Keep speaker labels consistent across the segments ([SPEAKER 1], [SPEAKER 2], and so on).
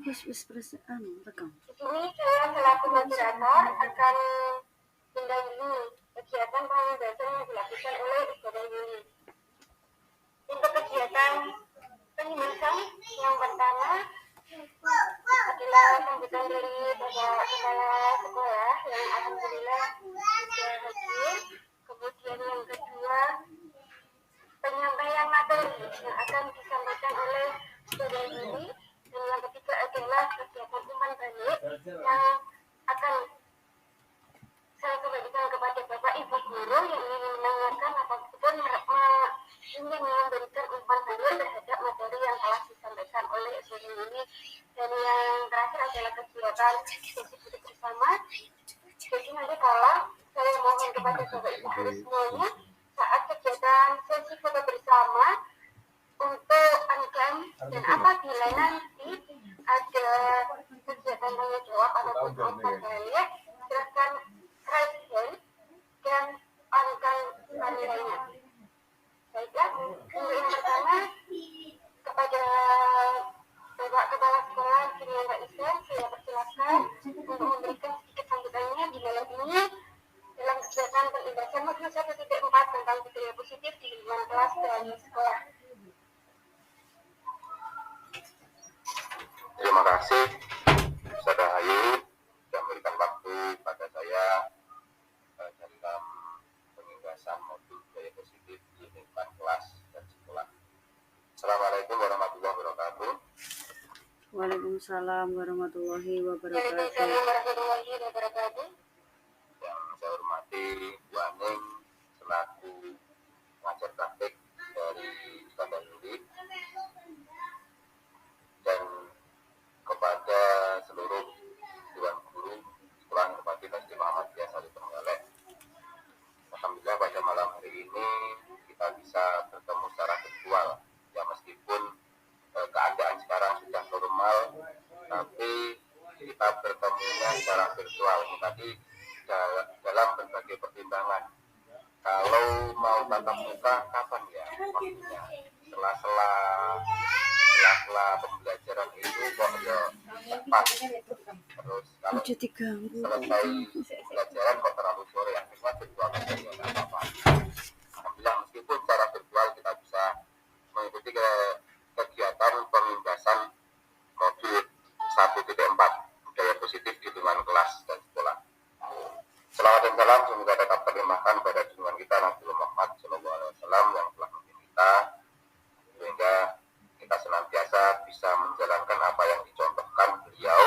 [SPEAKER 1] wis rekam.
[SPEAKER 2] Di sini saya selaku moderator akan mendahului kegiatan pembebasan yang dilakukan oleh Saudara Yuli. Untuk kegiatan pembebasan yang pertama adalah sambutan dari Bapak Kepala Sekolah yang alhamdulillah sudah hadir. Kemudian yang kedua, penyampaian materi yang akan disampaikan oleh Saudara Yuli. Dan yang ketiga adalah kegiatan umpan balik yang akan saya kembalikan kepada Bapak Ibu Guru yang ingin menanyakan ataupun ingin memberikan umpan balik terhadap materi yang telah disampaikan oleh Saudara Yuli. Dan yang terakhir adalah kegiatan sesi duduk bersama. Jadi nanti kalau saya mohon kepada Bapak Ibu Guru semuanya saat kegiatan sesi foto bersama untuk ankam dan apabila nanti ada kegiatan tanya jawab ataupun umpan balik, silakan raise hand dan ankam nilainya. Baiklah, untuk yang pertama kepada Bapak Kepala Sekolah Kimia Islam, saya persilakan untuk memberikan sedikit sambutannya di malam ini dalam kegiatan pembebasan modul 1.4 tentang budaya positif di lingkungan kelas dan sekolah.
[SPEAKER 3] Terima kasih Saudara Ayu sudah memberikan waktu pada saya dalam pembebasan modul budaya positif di lingkungan kelas dan sekolah. Assalamualaikum warahmatullahi wabarakatuh.
[SPEAKER 1] Waalaikumsalam warahmatullahi wabarakatuh.
[SPEAKER 2] Waalaikumsalam warahmatullahi wabarakatuh.
[SPEAKER 3] Yang saya hormati Bu Aning selaku pengajar praktik dari Saudara Yuli dan kepada seluruh dewan guru Sekolah Kebatinan di Muhammadiyah Sari Trenggalek. Alhamdulillah pada malam hari ini kita bisa bertemu secara virtual. Ya meskipun keadaan sekarang sudah normal, tapi kita bertemunya secara virtual. Tadi dalam berbagai pertimbangan. Kalau mau tatap muka kapan ya waktunya? Setelah pembelajaran itu kok ya pas. Terus kalau selesai pembelajaran kok terlalu sore, akhirnya virtual saja ya nggak apa-apa. Alhamdulillah meskipun secara virtual kita bisa mengikuti kegiatan pembebasan modul 1.4 budaya positif di lingkungan kelas dan sekolah. Selawat dan salam semoga tetap terlimpahkan pada junjungan kita Nabi Muhammad SAW yang telah memimpin kita sehingga kita senantiasa bisa menjalankan apa yang dicontohkan beliau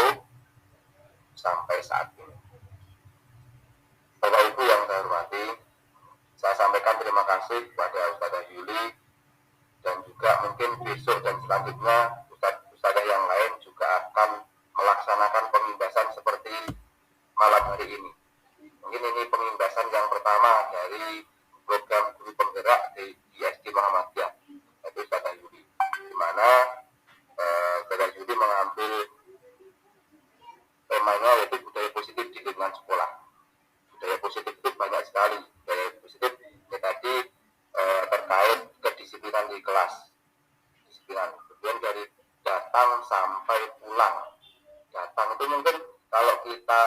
[SPEAKER 3] sampai saat ini. Bapak Ibu yang saya hormati, saya sampaikan terima kasih kepada Ustazah Yuli dan juga mungkin besok dan selanjutnya Ustazah yang lain juga akan melaksanakan pembebasan seperti malam hari ini. Mungkin ini pembebasan yang pertama dari program guru penggerak di SD Muhammadiyah, yaitu Ustazah Yuli, di mana Ustazah Yuli mengambil temanya yaitu budaya positif di lingkungan sekolah. Budaya positif itu banyak sekali. Budaya positif ya tadi terkait kedisiplinan di kelas, disiplinan. Kemudian dari datang sampai pulang. Datang itu mungkin kalau kita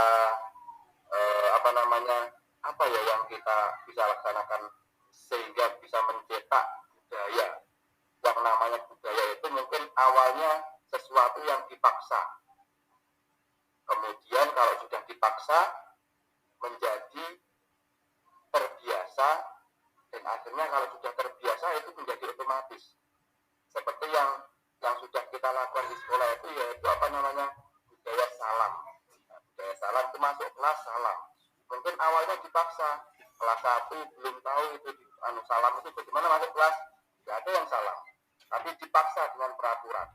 [SPEAKER 3] apa ya yang kita bisa laksanakan sehingga bisa mencetak budaya. Yang namanya budaya itu mungkin awalnya sesuatu yang dipaksa. Kemudian kalau sudah dipaksa menjadi terbiasa, dan akhirnya kalau sudah terbiasa itu menjadi otomatis. Seperti yang sudah kita lakukan di sekolah itu yaitu budaya salam. Budaya salam itu masuk kelas salam. Mungkin awalnya dipaksa, kelas 1 belum tahu itu salam itu bagaimana masuk kelas, tidak ada yang salam. Tapi dipaksa dengan peraturan.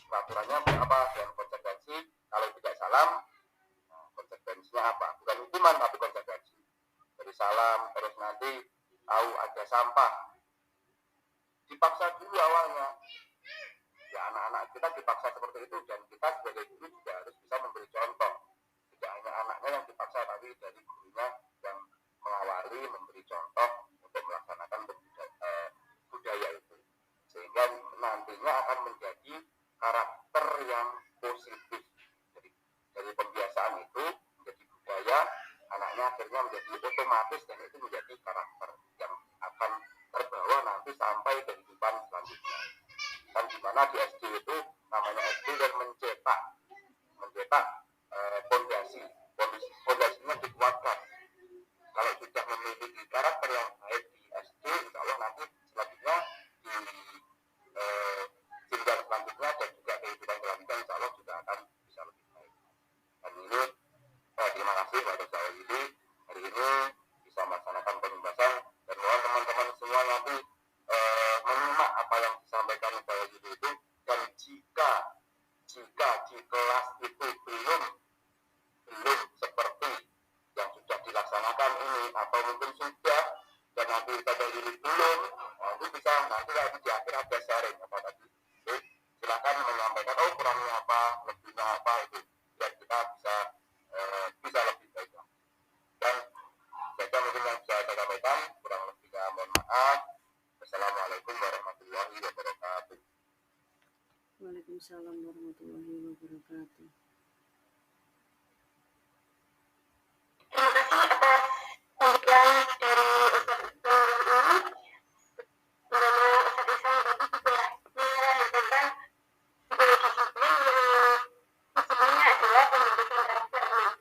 [SPEAKER 3] Peraturannya apa? Dengan konsekuensi kalau tidak salam, konsekuensinya apa? Bukan hukuman tapi konsekuensi. Dari salam terus nanti tahu ada sampah. Dipaksa dulu awalnya. Ya anak-anak kita dipaksa seperti itu dan kita sebagai guru juga harus bisa memberi contoh. Tidak hanya anaknya yang dipaksa tapi dari gurunya yang mengawali memberi contoh untuk melaksanakan budaya itu. Sehingga nantinya akan menjadi karakter yang positif positif. Jadi dari pembiasaan itu menjadi budaya, anaknya akhirnya menjadi otomatis dan itu menjadi karakter yang akan terbawa nanti sampai kehidupan selanjutnya. Dan di mana di SD itu namanya SD dan mencetak fondasinya dikuatkan. Kalau sudah memiliki karakter yang baik di SD, insya Allah nanti selanjutnya di jenjang selanjutnya dan juga kehidupan selanjutnya insya Allah juga akan bisa lebih baik. Dan ini terima kasih kepada saya ini hari ini bisa melaksanakan pembahasan dan mohon teman-teman semua nanti menyimak apa yang disampaikan saya itu dan jika di kelas itu belum seperti yang sudah dilaksanakan ini atau mungkin sudah dan nanti pada ini belum, itu bisa nanti di akhir ada sharing apa tadi. Silakan menyampaikan kurangnya apa, lebihnya apa itu biar kita bisa lebih baik. Dan saya mungkin yang bisa saya sampaikan kurang lebihnya mohon maaf. Assalamualaikum warahmatullahi wabarakatuh.
[SPEAKER 1] Waalaikumsalam warahmatullahi wabarakatuh.
[SPEAKER 2] Terima kasih atas sambutan dari Ustaz Isam ini. Bagaimana Ustaz Isam tadi sudah menyampaikan sebuah disiplin yang tujuannya adalah pembentukan karakter anak.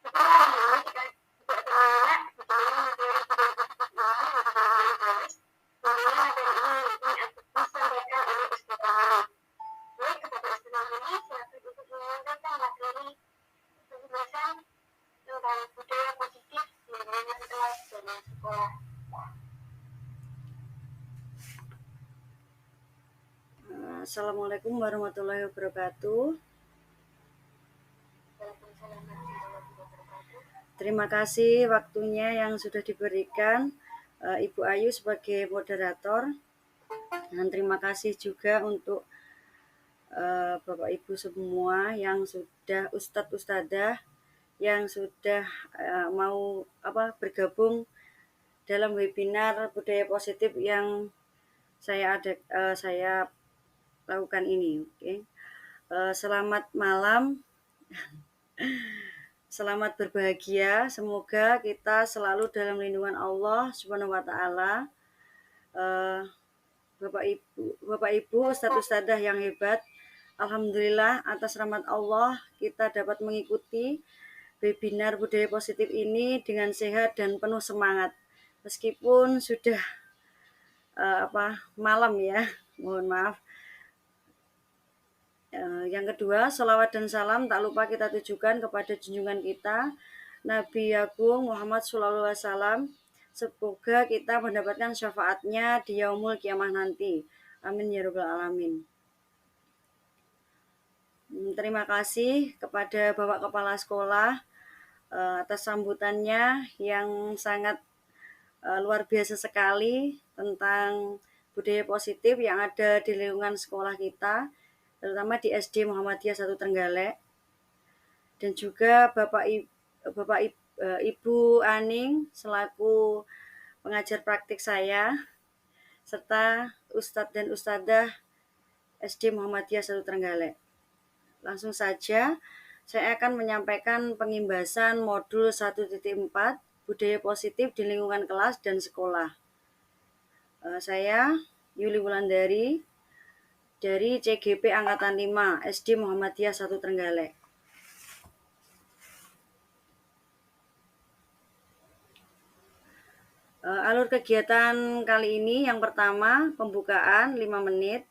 [SPEAKER 2] Setelah ini kita juga akan menyimak bagaimana materi budaya positif ini yang bagaimana baris, bagaimana materi ini nanti disampaikan oleh Ustaz Amani. Baik kepada Ustaz Amani, silakan untuk menyampaikan materi pembahasan tentang budaya positif di lingkungan kelas dan sekolah.
[SPEAKER 1] Assalamualaikum warahmatullahi wabarakatuh.
[SPEAKER 2] Waalaikumsalam warahmatullahi wabarakatuh.
[SPEAKER 1] Terima kasih waktunya yang sudah diberikan Ibu Ayu sebagai moderator. Dan terima kasih juga untuk Bapak Ibu semua yang sudah Ustadz Ustadzah yang sudah mau bergabung dalam webinar budaya positif yang saya lakukan ini. Okay. Selamat malam, selamat berbahagia. Semoga kita selalu dalam lindungan Allah Subhanahu Wa Taala. Bapak Ibu, Ustadz Ustadzah yang hebat. Alhamdulillah atas rahmat Allah kita dapat mengikuti webinar budaya positif ini dengan sehat dan penuh semangat. Meskipun sudah malam ya, mohon maaf. Yang kedua, sholawat dan salam tak lupa kita tujukan kepada junjungan kita Nabi Agung Muhammad SAW. Semoga kita mendapatkan syafaatnya di yaumul kiamah nanti. Amin ya rabbal alamin. Terima kasih kepada Bapak Kepala Sekolah atas sambutannya yang sangat luar biasa sekali tentang budaya positif yang ada di lingkungan sekolah kita, terutama di SD Muhammadiyah 1 Trenggalek. Dan juga Ibu Aning selaku pengajar praktik saya, serta Ustadz dan Ustadzah SD Muhammadiyah 1 Trenggalek. Langsung saja saya akan menyampaikan pengimbasan modul 1.4 budaya positif di lingkungan kelas dan sekolah. Saya Yuli Wulandari dari CGP Angkatan 5 SD Muhammadiyah 1 Trenggalek. Alur kegiatan kali ini yang pertama pembukaan 5 menit,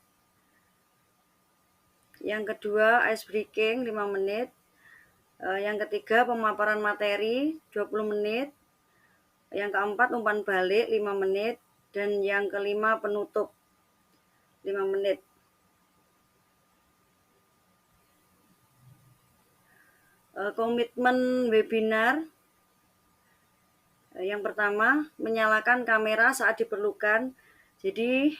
[SPEAKER 1] yang kedua ice breaking 5 menit, yang ketiga pemaparan materi 20 menit, yang keempat umpan balik 5 menit, dan yang kelima penutup 5 menit. Komitmen webinar yang pertama, menyalakan kamera saat diperlukan. Jadi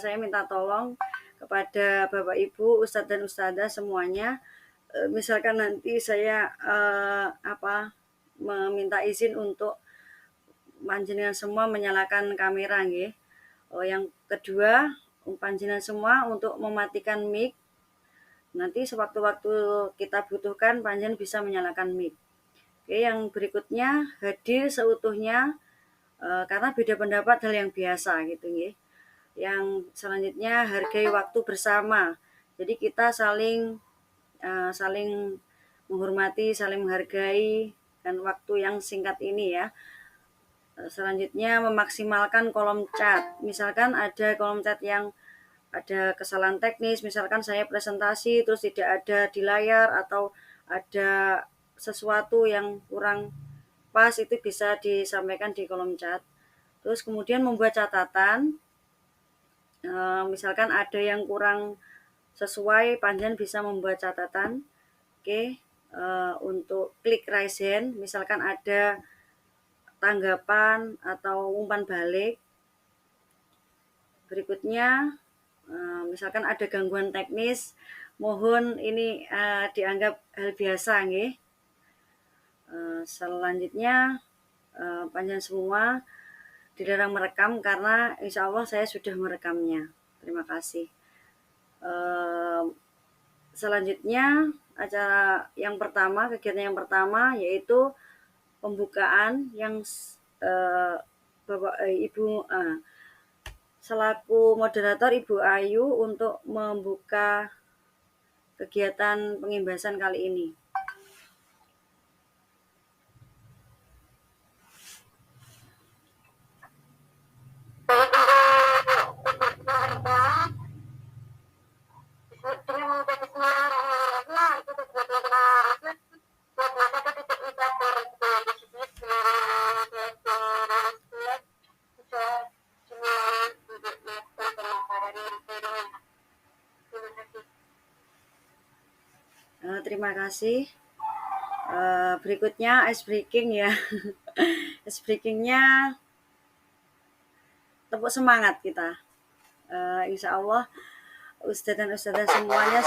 [SPEAKER 1] saya minta tolong kepada Bapak Ibu, Ustadz dan Ustadzah semuanya, misalkan nanti saya meminta izin untuk panjenengan semua menyalakan kamera nggih. Yang kedua, panjenengan semua untuk mematikan mic Nanti sewaktu-waktu kita butuhkan panjenengan bisa menyalakan mic. Oke, yang berikutnya hadir seutuhnya karena beda pendapat hal yang biasa gitu nggih. Yang selanjutnya hargai waktu bersama. Jadi kita saling menghormati, saling menghargai dan waktu yang singkat ini ya. Selanjutnya memaksimalkan kolom chat. Misalkan ada kolom chat yang ada kesalahan teknis, misalkan saya presentasi terus tidak ada di layar atau ada sesuatu yang kurang pas, itu bisa disampaikan di kolom chat. Terus kemudian membuat catatan, misalkan ada yang kurang sesuai, panjenengan bisa membuat catatan. Oke, untuk klik raise hand, misalkan ada tanggapan atau umpan balik. Berikutnya, misalkan ada gangguan teknis, mohon ini dianggap hal biasa nggih. Selanjutnya panjenengan semua dilarang merekam karena insya Allah saya sudah merekamnya. Terima kasih. Selanjutnya acara yang pertama, kegiatan yang pertama yaitu pembukaan yang Bapak Ibu selaku moderator Ibu Ayu untuk membuka kegiatan pengimbasan kali ini. Terima kasih. Berikutnya ice breaking ya. Ice breakingnya tepuk semangat kita. Insya Allah Ustadz dan Ustadzah semuanya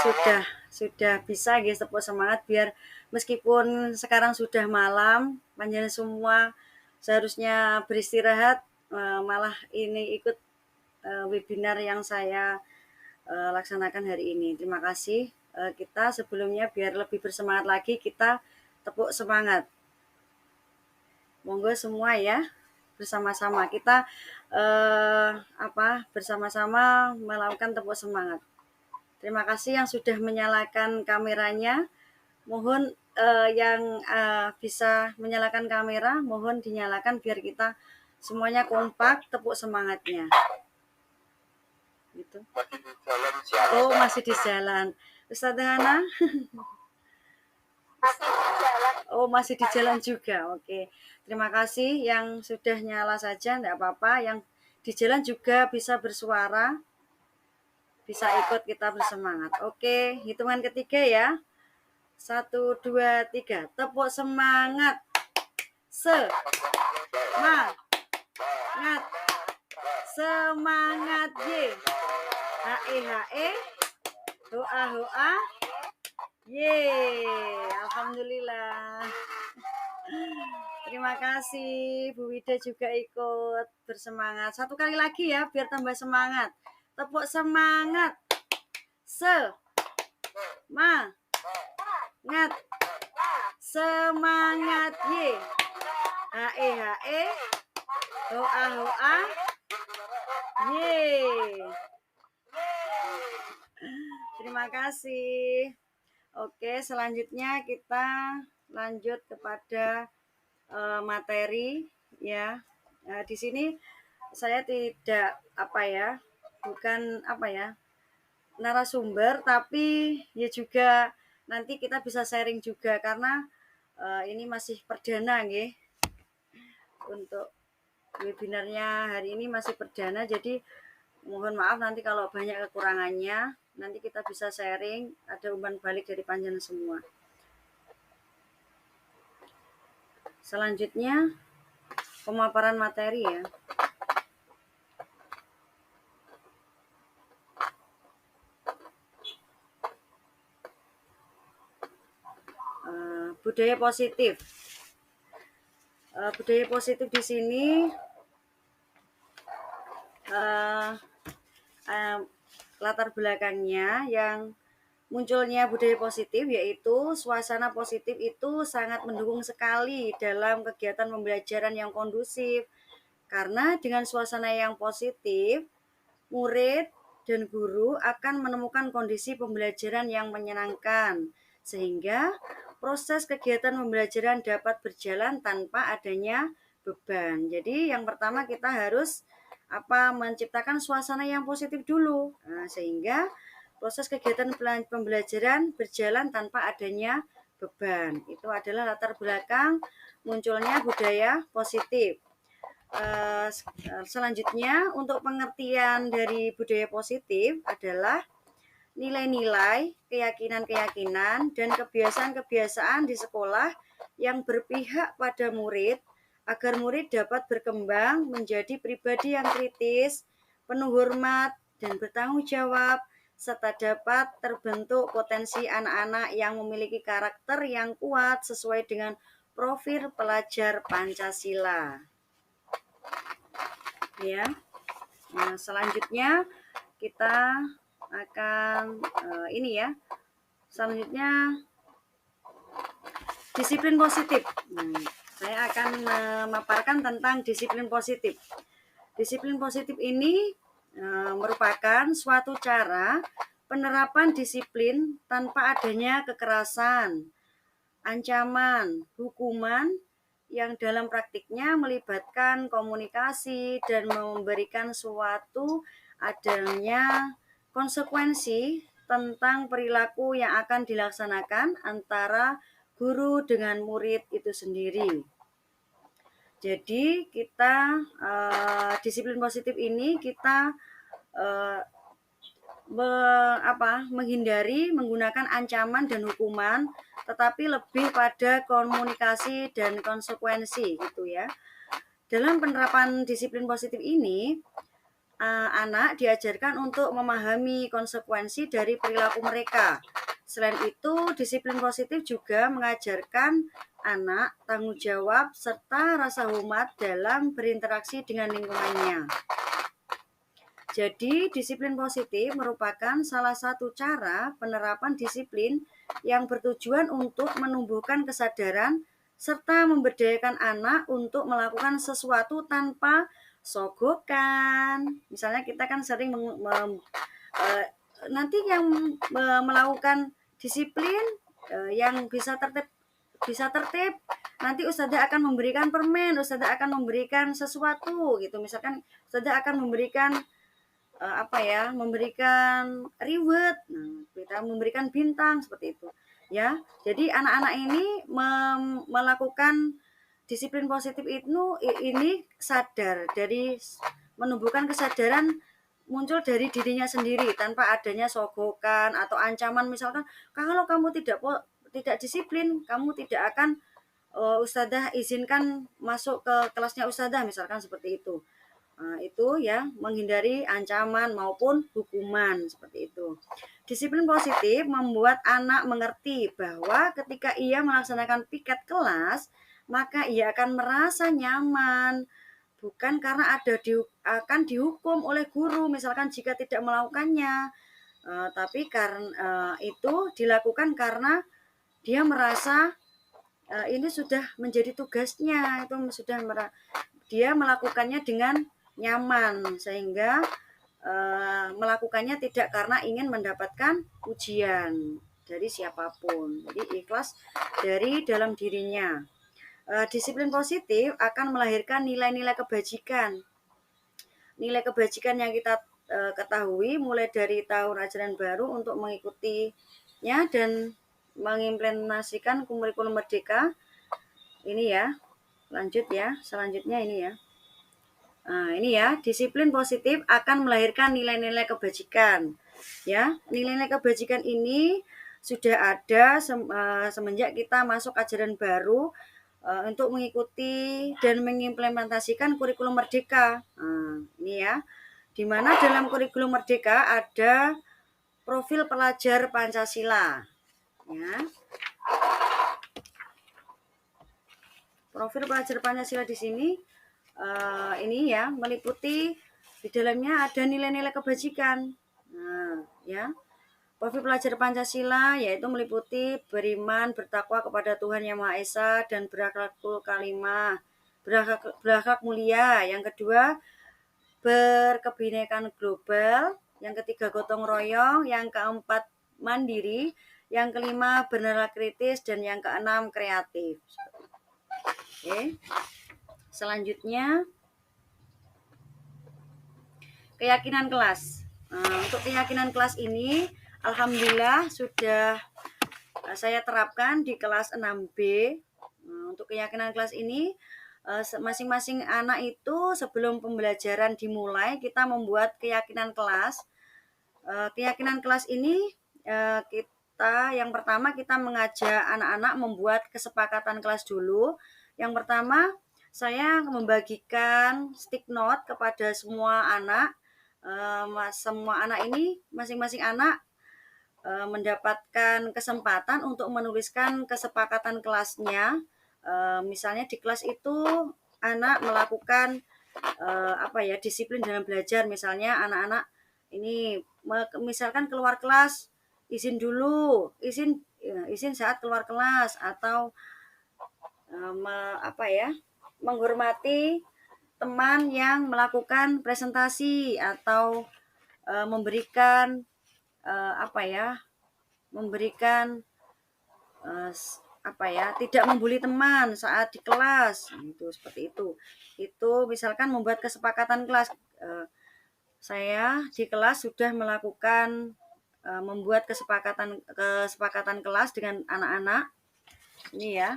[SPEAKER 1] sudah bisa guys tepuk semangat biar meskipun sekarang sudah malam, panjenengan semua seharusnya beristirahat, malah ini ikut webinar yang saya laksanakan hari ini. Terima kasih. Kita sebelumnya biar lebih bersemangat lagi, kita tepuk semangat. Monggo semua ya, bersama-sama kita bersama-sama melakukan tepuk semangat. Terima kasih yang sudah menyalakan kameranya. Mohon yang bisa menyalakan kamera, mohon dinyalakan biar kita semuanya kompak tepuk semangatnya. Gitu.
[SPEAKER 3] Masih di jalan siapa?
[SPEAKER 1] Oh, masih di jalan. Ustazah Hana?
[SPEAKER 2] Masih di jalan.
[SPEAKER 1] Oh, masih di jalan juga. Oke. Terima kasih yang sudah nyala saja, enggak apa-apa. Yang di jalan juga bisa bersuara. Bisa ikut kita bersemangat. Oke, hitungan ketiga ya. 1, 2, 3. Tepuk semangat. Semangat. Semangat ye. Hae. Hoa. Yeay, alhamdulillah. Terima kasih, Bu Wida juga ikut bersemangat. Satu kali lagi ya, biar tambah semangat. Tepuk semangat. Semangat. Semangat ye. Hae. Hoa. Yeay. Terima kasih. Oke, selanjutnya kita lanjut kepada materi ya. Di sini saya tidak bukan narasumber, tapi ya juga nanti kita bisa sharing juga karena ini masih perdana nggih. Untuk webinarnya hari ini masih perdana, jadi mohon maaf nanti kalau banyak kekurangannya. Nanti kita bisa sharing, ada umpan balik dari panjenengan semua. Selanjutnya, pemaparan materi ya. Budaya positif. Budaya positif di sini latar belakangnya yang munculnya budaya positif, yaitu suasana positif itu sangat mendukung sekali dalam kegiatan pembelajaran yang kondusif. Karena dengan suasana yang positif, murid dan guru akan menemukan kondisi pembelajaran yang menyenangkan, sehingga proses kegiatan pembelajaran dapat berjalan tanpa adanya beban. Jadi yang pertama kita harus menciptakan suasana yang positif dulu. Nah, sehingga proses kegiatan pembelajaran berjalan tanpa adanya beban. Itu adalah latar belakang munculnya budaya positif. Selanjutnya, untuk pengertian dari budaya positif adalah nilai-nilai, keyakinan-keyakinan, dan kebiasaan-kebiasaan di sekolah yang berpihak pada murid agar murid dapat berkembang menjadi pribadi yang kritis, penuh hormat, dan bertanggung jawab, serta dapat terbentuk potensi anak-anak yang memiliki karakter yang kuat sesuai dengan profil pelajar Pancasila. Ya, nah, selanjutnya kita akan selanjutnya disiplin positif. Saya akan memaparkan tentang disiplin positif. Disiplin positif ini merupakan suatu cara penerapan disiplin tanpa adanya kekerasan, ancaman, hukuman yang dalam praktiknya melibatkan komunikasi dan memberikan suatu adanya konsekuensi tentang perilaku yang akan dilaksanakan antara guru dengan murid itu sendiri. Jadi kita disiplin positif ini kita menghindari menggunakan ancaman dan hukuman, tetapi lebih pada komunikasi dan konsekuensi gitu ya. Dalam penerapan disiplin positif ini, anak diajarkan untuk memahami konsekuensi dari perilaku mereka. Selain itu, disiplin positif juga mengajarkan anak tanggung jawab serta rasa hormat dalam berinteraksi dengan lingkungannya. Jadi, disiplin positif merupakan salah satu cara penerapan disiplin yang bertujuan untuk menumbuhkan kesadaran serta memberdayakan anak untuk melakukan sesuatu tanpa sogokan. Misalnya kita kan sering nanti yang melakukan disiplin yang bisa tertib, nanti ustazah akan memberikan permen, ustazah akan memberikan sesuatu gitu. Misalkan ustazah akan memberikan memberikan reward, kita memberikan bintang seperti itu ya. Jadi anak-anak ini melakukan disiplin positif ini sadar dari menumbuhkan kesadaran muncul dari dirinya sendiri tanpa adanya sogokan atau ancaman. Misalkan kalau kamu tidak disiplin, kamu tidak akan ustazah izinkan masuk ke kelasnya ustazah, misalkan seperti itu. Itu ya, menghindari ancaman maupun hukuman seperti itu. Disiplin positif membuat anak mengerti bahwa ketika ia melaksanakan piket kelas, maka ia akan merasa nyaman, bukan karena akan dihukum oleh guru misalkan jika tidak melakukannya, tapi karena itu dilakukan karena dia merasa ini sudah menjadi tugasnya, itu sudah dia melakukannya dengan nyaman, sehingga melakukannya tidak karena ingin mendapatkan pujian dari siapapun. Jadi ikhlas dari dalam dirinya. Disiplin positif akan melahirkan nilai-nilai kebajikan. Nilai kebajikan yang kita ketahui mulai dari tahun ajaran baru untuk mengikutinya dan mengimplementasikan kurikulum merdeka. Ini ya, lanjut ya, selanjutnya ini ya. Ini ya, disiplin positif akan melahirkan nilai-nilai kebajikan. Ya, nilai-nilai kebajikan ini sudah ada semenjak kita masuk ajaran baru untuk mengikuti dan mengimplementasikan kurikulum merdeka. Ini ya, di mana dalam kurikulum merdeka ada profil pelajar Pancasila. Ya. Profil pelajar Pancasila di sini ini ya, meliputi di dalamnya ada nilai-nilai kebajikan. Ya. Profil pelajar Pancasila yaitu meliputi beriman, bertakwa kepada Tuhan Yang Maha Esa, dan berakhlakul karimah, berakhlak mulia. Yang kedua, berkebinekaan global. Yang ketiga, gotong royong. Yang keempat, mandiri. Yang kelima, bernalar kritis. Dan yang keenam, kreatif. Oke. Selanjutnya, keyakinan kelas. Untuk keyakinan kelas ini, alhamdulillah sudah saya terapkan di kelas 6B. Untuk keyakinan kelas ini, masing-masing anak itu sebelum pembelajaran dimulai, kita membuat keyakinan kelas. Keyakinan kelas ini yang pertama kita mengajak anak-anak membuat kesepakatan kelas dulu. Yang pertama, saya membagikan stick note kepada semua anak. Semua anak ini, masing-masing anak mendapatkan kesempatan untuk menuliskan kesepakatan kelasnya. Misalnya di kelas itu anak melakukan disiplin dalam belajar. Misalnya anak-anak ini misalkan keluar kelas, izin dulu, izin saat keluar kelas, atau menghormati teman yang melakukan presentasi, atau memberikan tidak membuli teman saat di kelas, seperti itu. Itu misalkan membuat kesepakatan kelas. Saya di kelas sudah melakukan membuat kesepakatan kelas dengan anak-anak. Ini ya,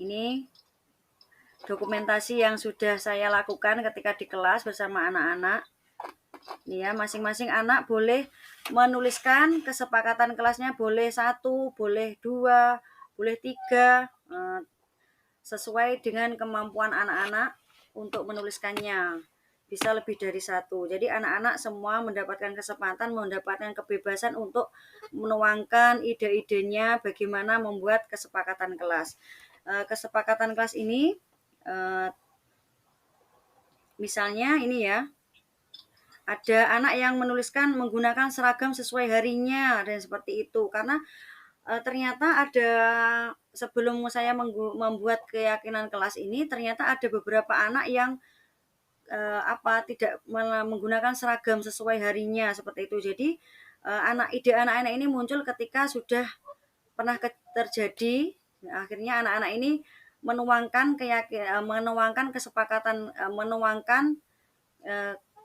[SPEAKER 1] ini dokumentasi yang sudah saya lakukan ketika di kelas bersama anak-anak. Ini ya, masing-masing anak boleh menuliskan kesepakatan kelasnya, boleh 1, boleh 2, boleh 3, sesuai dengan kemampuan anak-anak untuk menuliskannya. Bisa lebih dari 1. Jadi anak-anak semua mendapatkan kesempatan, mendapatkan kebebasan untuk menuangkan ide-idenya bagaimana membuat kesepakatan kelas. Kesepakatan kelas ini misalnya ini ya, ada anak yang menuliskan menggunakan seragam sesuai harinya, dan seperti itu. Karena ternyata ada, sebelum saya membuat keyakinan kelas ini, ternyata ada beberapa anak yang tidak menggunakan seragam sesuai harinya, seperti itu. Jadi ide anak-anak ini muncul ketika sudah pernah terjadi. Akhirnya anak-anak ini menuangkan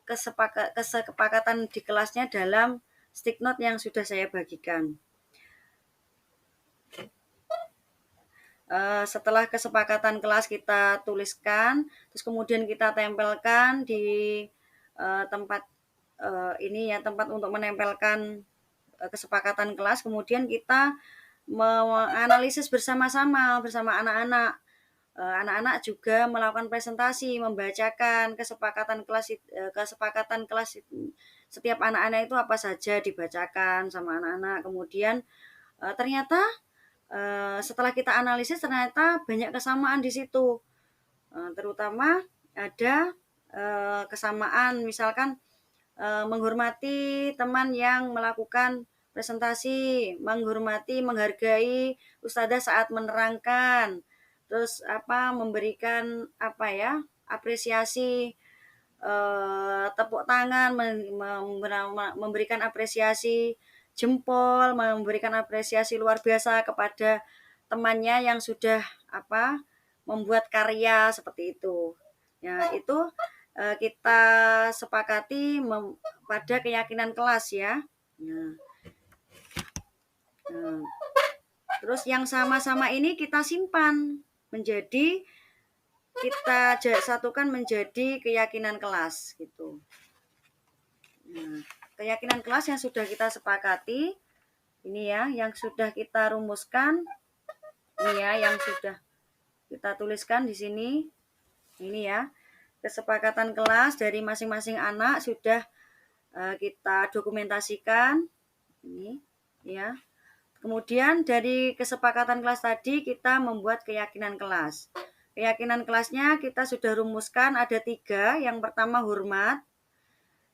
[SPEAKER 1] kesepakatan di kelasnya dalam stick note yang sudah saya bagikan. Setelah kesepakatan kelas kita tuliskan, terus kemudian kita tempelkan di tempat tempat untuk menempelkan kesepakatan kelas. Kemudian kita menganalisis bersama anak-anak. Anak-anak juga melakukan presentasi, membacakan kesepakatan kelas setiap anak-anak itu apa saja dibacakan sama anak-anak. Kemudian ternyata setelah kita analisis, ternyata banyak kesamaan di situ. Terutama ada kesamaan, misalkan menghormati teman yang melakukan presentasi, menghargai ustadzah saat menerangkan, terus memberikan apresiasi, tepuk tangan, memberikan apresiasi jempol, memberikan apresiasi luar biasa kepada temannya yang sudah membuat karya seperti itu. Ya, itu kita sepakati pada keyakinan kelas ya. Terus yang sama-sama ini kita simpan kita satukan menjadi keyakinan kelas gitu. Keyakinan kelas yang sudah kita sepakati ini ya, yang sudah kita rumuskan ini ya, yang sudah kita tuliskan di sini. Ini ya, kesepakatan kelas dari masing-masing anak sudah kita dokumentasikan ini ya. Kemudian dari kesepakatan kelas tadi kita membuat keyakinan kelas. Keyakinan kelasnya kita sudah rumuskan ada 3. Yang pertama hormat,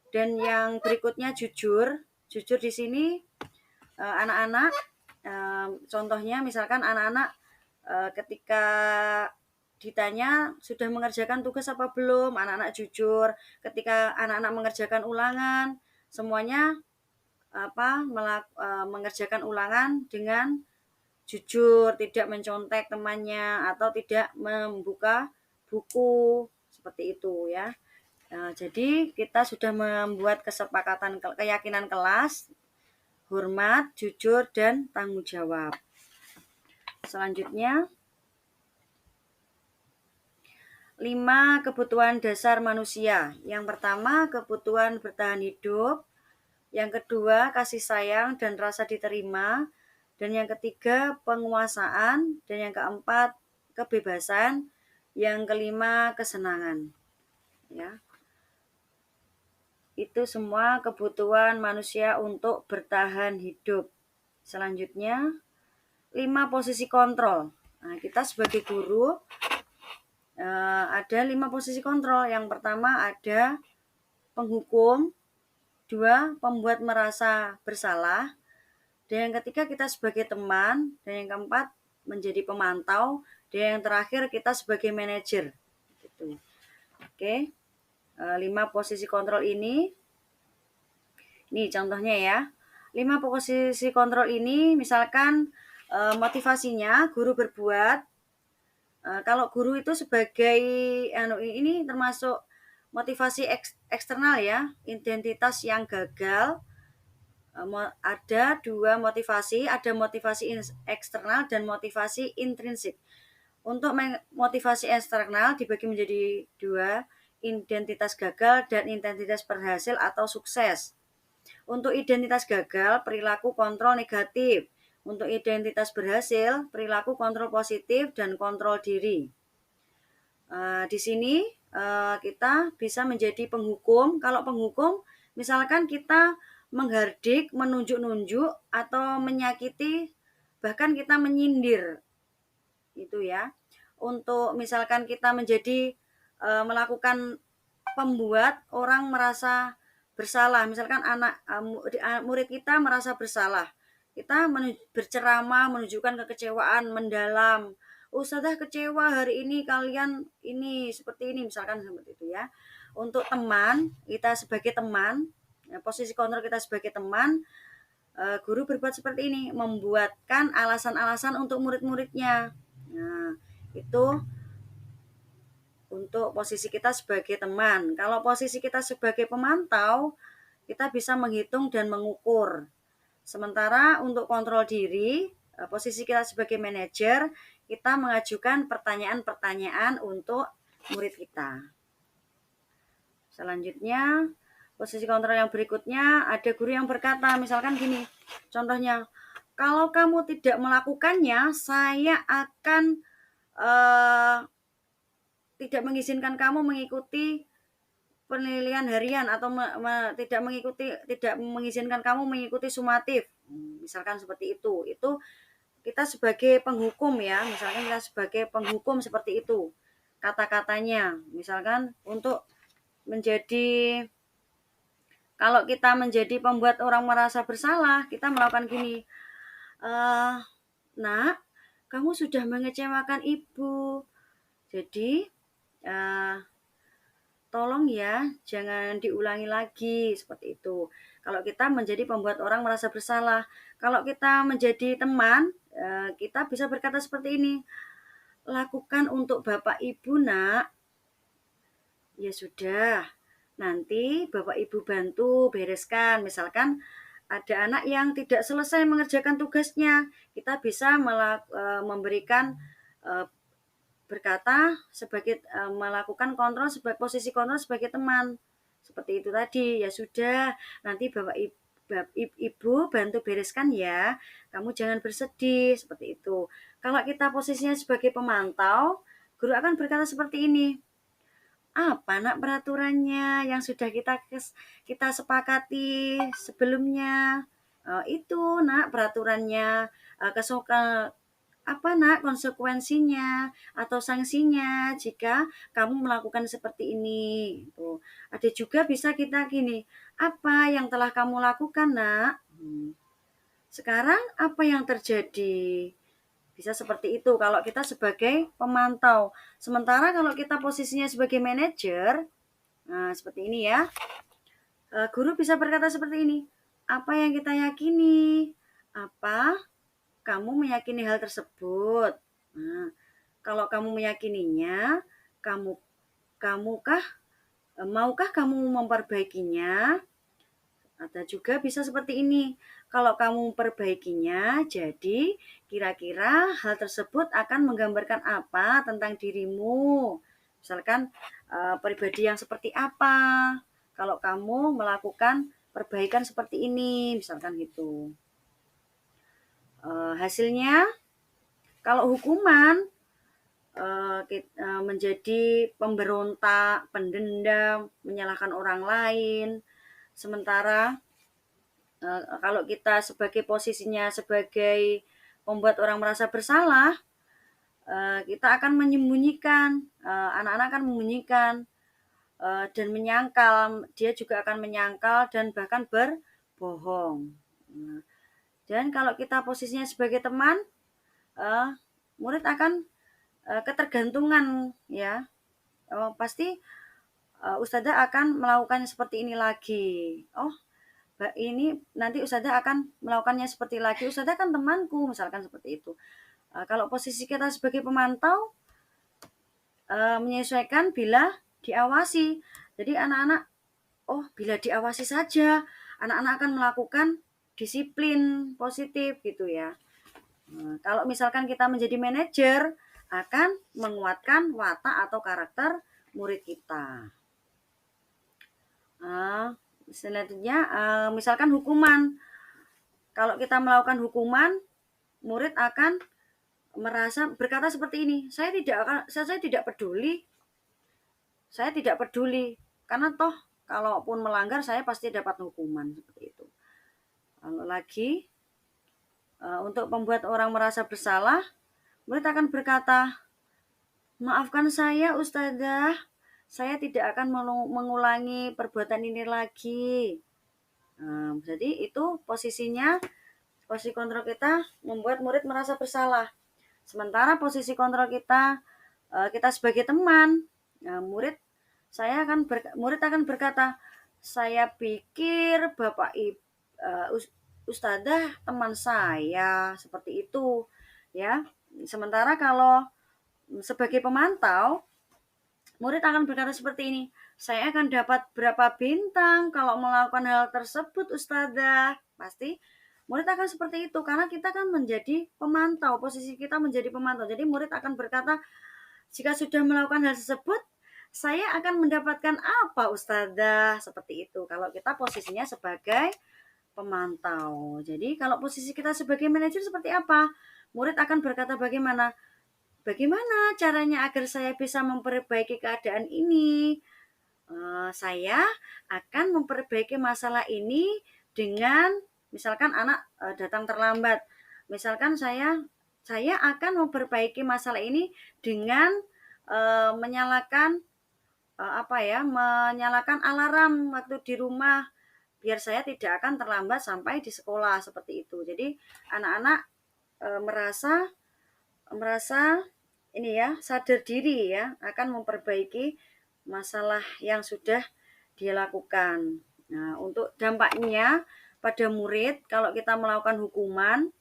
[SPEAKER 1] dan yang berikutnya jujur, Jujur di sini anak-anak, contohnya misalkan anak-anak ketika ditanya sudah mengerjakan tugas apa belum, anak-anak jujur. Ketika anak-anak mengerjakan ulangan, semuanya mengerjakan ulangan dengan jujur, tidak mencontek temannya atau tidak membuka buku, seperti itu ya. Jadi kita sudah membuat kesepakatan keyakinan kelas, hormat, jujur, dan tanggung jawab. Selanjutnya, 5 kebutuhan dasar manusia. Yang pertama, kebutuhan bertahan hidup. Yang kedua, kasih sayang dan rasa diterima. Dan yang ketiga, penguasaan. Dan yang keempat, kebebasan. Yang kelima, kesenangan. Ya. Itu semua kebutuhan manusia untuk bertahan hidup. Selanjutnya, 5 posisi kontrol. Nah, kita sebagai guru ada 5 posisi kontrol. Yang pertama ada penghukum, 2 pembuat merasa bersalah, dan yang ketiga kita sebagai teman, dan yang keempat menjadi pemantau, dan yang terakhir kita sebagai manajer. Gitu. Oke, 5 posisi kontrol ini contohnya ya. 5 posisi kontrol ini misalkan motivasinya guru berbuat. Kalau guru itu sebagai ini termasuk motivasi eksternal ya, identitas yang gagal. Ada 2 motivasi, ada motivasi eksternal dan motivasi intrinsik. Untuk motivasi eksternal dibagi menjadi 2, identitas gagal dan identitas berhasil atau sukses. Untuk identitas gagal, perilaku kontrol negatif. Untuk identitas berhasil, perilaku kontrol positif dan kontrol diri. Di sini kita bisa menjadi penghukum. Kalau penghukum, misalkan kita menghardik, menunjuk-nunjuk, atau menyakiti, bahkan kita menyindir. Itu ya. Untuk misalkan kita menjadi melakukan pembuat orang merasa bersalah, misalkan murid kita merasa bersalah, kita berceramah, menunjukkan kekecewaan mendalam. Ustazah kecewa hari ini kalian ini seperti ini, misalkan seperti itu ya. Untuk teman, kita sebagai teman, posisi kontrol kita sebagai teman, guru berbuat seperti ini, membuatkan alasan-alasan untuk murid-muridnya. Nah, itu untuk posisi kita sebagai teman. Kalau posisi kita sebagai pemantau, kita bisa menghitung dan mengukur. Sementara untuk kontrol diri, posisi kita sebagai manajer, kita mengajukan pertanyaan-pertanyaan untuk murid kita. Selanjutnya, posisi kontrol yang berikutnya, ada guru yang berkata, misalkan gini, contohnya, kalau kamu tidak melakukannya, saya akan tidak mengizinkan kamu mengikuti penilaian harian atau tidak mengizinkan kamu mengikuti sumatif, misalkan seperti itu. Itu kita sebagai penghukum ya, misalkan kita sebagai penghukum seperti itu kata-katanya. Misalkan untuk menjadi, kalau kita menjadi pembuat orang merasa bersalah, kita melakukan gini, nak, kamu sudah mengecewakan ibu, jadi tolong ya jangan diulangi lagi, seperti itu. Kalau kita menjadi pembuat orang merasa bersalah. Kalau kita menjadi teman, kita bisa berkata seperti ini, lakukan untuk bapak ibu nak. Ya sudah, nanti bapak ibu bantu bereskan. Misalkan ada anak yang tidak selesai mengerjakan tugasnya, kita bisa memberikan berkata sebagai melakukan kontrol, sebagai posisi kontrol sebagai teman, seperti itu tadi. Ya sudah, nanti bapak ibu bantu bereskan ya, kamu jangan bersedih, seperti itu. Kalau kita posisinya sebagai pemantau, guru akan berkata seperti ini, apa nak peraturannya yang sudah kita sepakati sebelumnya. Itu nak peraturannya, apa nak konsekuensinya atau sanksinya jika kamu melakukan seperti ini. Tuh. Ada juga bisa kita gini, apa yang telah kamu lakukan nak? Sekarang apa yang terjadi? Bisa seperti itu kalau kita sebagai pemantau. Sementara kalau kita posisinya sebagai manajer, nah seperti ini ya. Guru bisa berkata seperti ini, apa yang kita yakini? Apa kamu meyakini hal tersebut? Nah, kalau kamu meyakininya, maukah kamu memperbaikinya? Ada juga bisa seperti ini. Kalau kamu memperbaikinya, jadi kira-kira hal tersebut akan menggambarkan apa tentang dirimu? Misalkan pribadi yang seperti apa? Kalau kamu melakukan perbaikan seperti ini, misalkan gitu. Hasilnya, kalau hukuman menjadi pemberontak, pendendam, menyalahkan orang lain. Sementara kalau kita sebagai posisinya sebagai membuat orang merasa bersalah, kita akan menyembunyikan, anak-anak akan menyembunyikan dan menyangkal, dia juga akan menyangkal dan bahkan berbohong. Dan kalau kita posisinya sebagai teman, murid akan ketergantungan ya. Pasti ustazah akan melakukannya seperti ini lagi. Ini nanti ustazah akan melakukannya seperti lagi. Ustazah kan temanku, misalkan seperti itu. Kalau posisi kita sebagai pemantau, menyesuaikan bila diawasi. Jadi anak-anak, bila diawasi saja, anak-anak akan melakukan disiplin positif gitu ya. Kalau misalkan kita menjadi manajer, akan menguatkan watak atau karakter murid kita. Selanjutnya, misalkan hukuman. Kalau kita melakukan hukuman, murid akan berkata seperti ini, saya tidak peduli, karena toh kalaupun melanggar saya pasti dapat hukuman seperti itu. Lalu lagi, untuk membuat orang merasa bersalah, murid akan berkata, maafkan saya ustazah, saya tidak akan mengulangi perbuatan ini lagi. Jadi itu posisi kontrol kita membuat murid merasa bersalah. Sementara posisi kontrol kita sebagai teman, murid akan berkata, saya pikir Bapak Ustazah teman saya, seperti itu ya. Sementara kalau sebagai pemantau, murid akan berkata seperti ini, saya akan dapat berapa bintang kalau melakukan hal tersebut ustazah. Pasti murid akan seperti itu karena kita kan menjadi pemantau, posisi kita menjadi pemantau. Jadi murid akan berkata, jika sudah melakukan hal tersebut, saya akan mendapatkan apa ustazah, seperti itu. Kalau kita posisinya sebagai pemantau. Jadi kalau posisi kita sebagai manajer seperti apa? Murid akan berkata bagaimana caranya agar saya bisa memperbaiki keadaan ini? Saya akan memperbaiki masalah ini dengan misalkan anak datang terlambat. Misalkan saya akan memperbaiki masalah ini dengan menyalakan alarm waktu di rumah biar saya tidak akan terlambat sampai di sekolah, seperti itu. Jadi anak-anak merasa ini ya, sadar diri ya, akan memperbaiki masalah yang sudah dia lakukan. Nah, untuk dampaknya pada murid, kalau kita melakukan hukuman,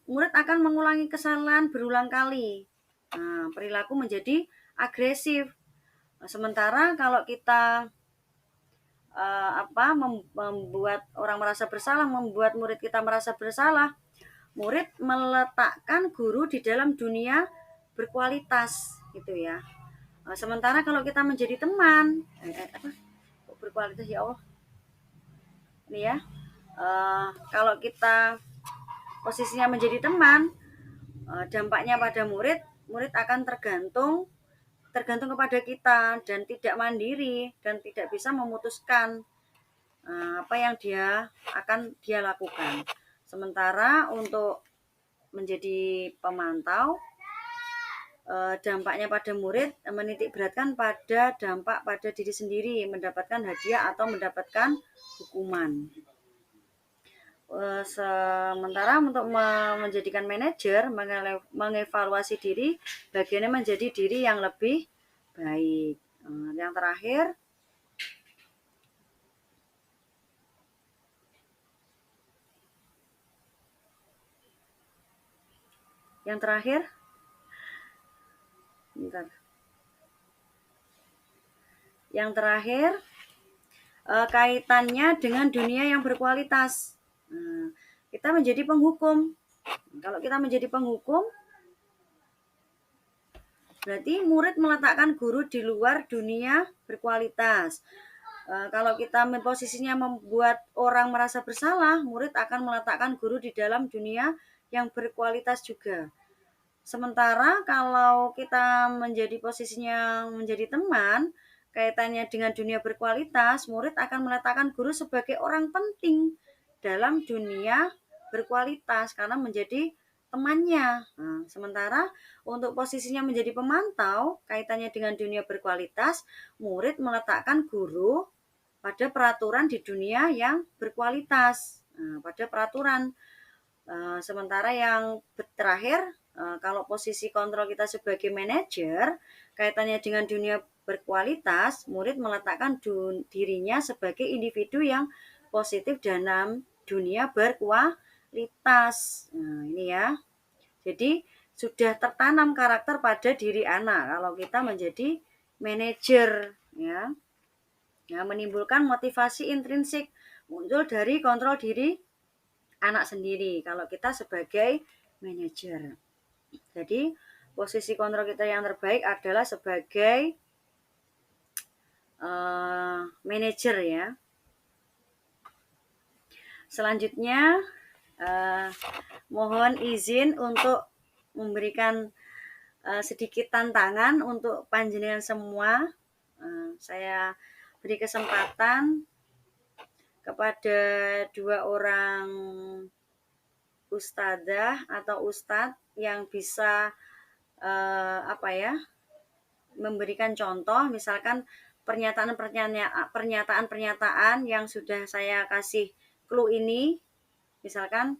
[SPEAKER 1] murid akan mengulangi kesalahan berulang kali. Nah, perilaku menjadi agresif. Sementara kalau kita membuat orang merasa bersalah, membuat murid kita merasa bersalah, murid meletakkan guru di dalam dunia berkualitas gitu ya. Sementara kalau kita menjadi teman, berkualitas ya Allah. Ini ya. Kalau kita posisinya menjadi teman, dampaknya pada murid akan tergantung kepada kita dan tidak mandiri dan tidak bisa memutuskan apa yang dia lakukan. Sementara untuk menjadi pemantau, dampaknya pada murid menitik beratkan pada dampak pada diri sendiri, mendapatkan hadiah atau mendapatkan hukuman. Sementara untuk menjadikan manajer, mengevaluasi diri, bagiannya menjadi diri yang lebih baik. Yang terakhir, bentar. Yang terakhir, kaitannya dengan dunia yang berkualitas. Kita menjadi penghukum. Kalau kita menjadi penghukum, berarti murid meletakkan guru di luar dunia berkualitas. Kalau kita posisinya membuat orang merasa bersalah, murid akan meletakkan guru di dalam dunia yang berkualitas juga. Sementara kalau kita menjadi posisinya menjadi teman, kaitannya dengan dunia berkualitas, murid akan meletakkan guru sebagai orang penting dalam dunia berkualitas karena menjadi temannya. Sementara untuk posisinya menjadi pemantau, kaitannya dengan dunia berkualitas, murid meletakkan guru pada peraturan di dunia yang berkualitas, pada peraturan. Sementara yang terakhir, kalau posisi kontrol kita sebagai manajer, kaitannya dengan dunia berkualitas, murid meletakkan dirinya sebagai individu yang positif dalam dunia berkualitas. Ini ya. Jadi sudah tertanam karakter pada diri anak kalau kita menjadi manajer, ya. Menimbulkan motivasi intrinsik muncul dari kontrol diri anak sendiri kalau kita sebagai manajer. Jadi posisi kontrol kita yang terbaik adalah sebagai manajer ya. Selanjutnya mohon izin untuk memberikan sedikit tantangan untuk panjenengan semua. Saya beri kesempatan kepada 2 orang ustadzah atau ustadz yang bisa memberikan contoh, misalkan pernyataan-pernyataan yang sudah saya kasih clue ini. Misalkan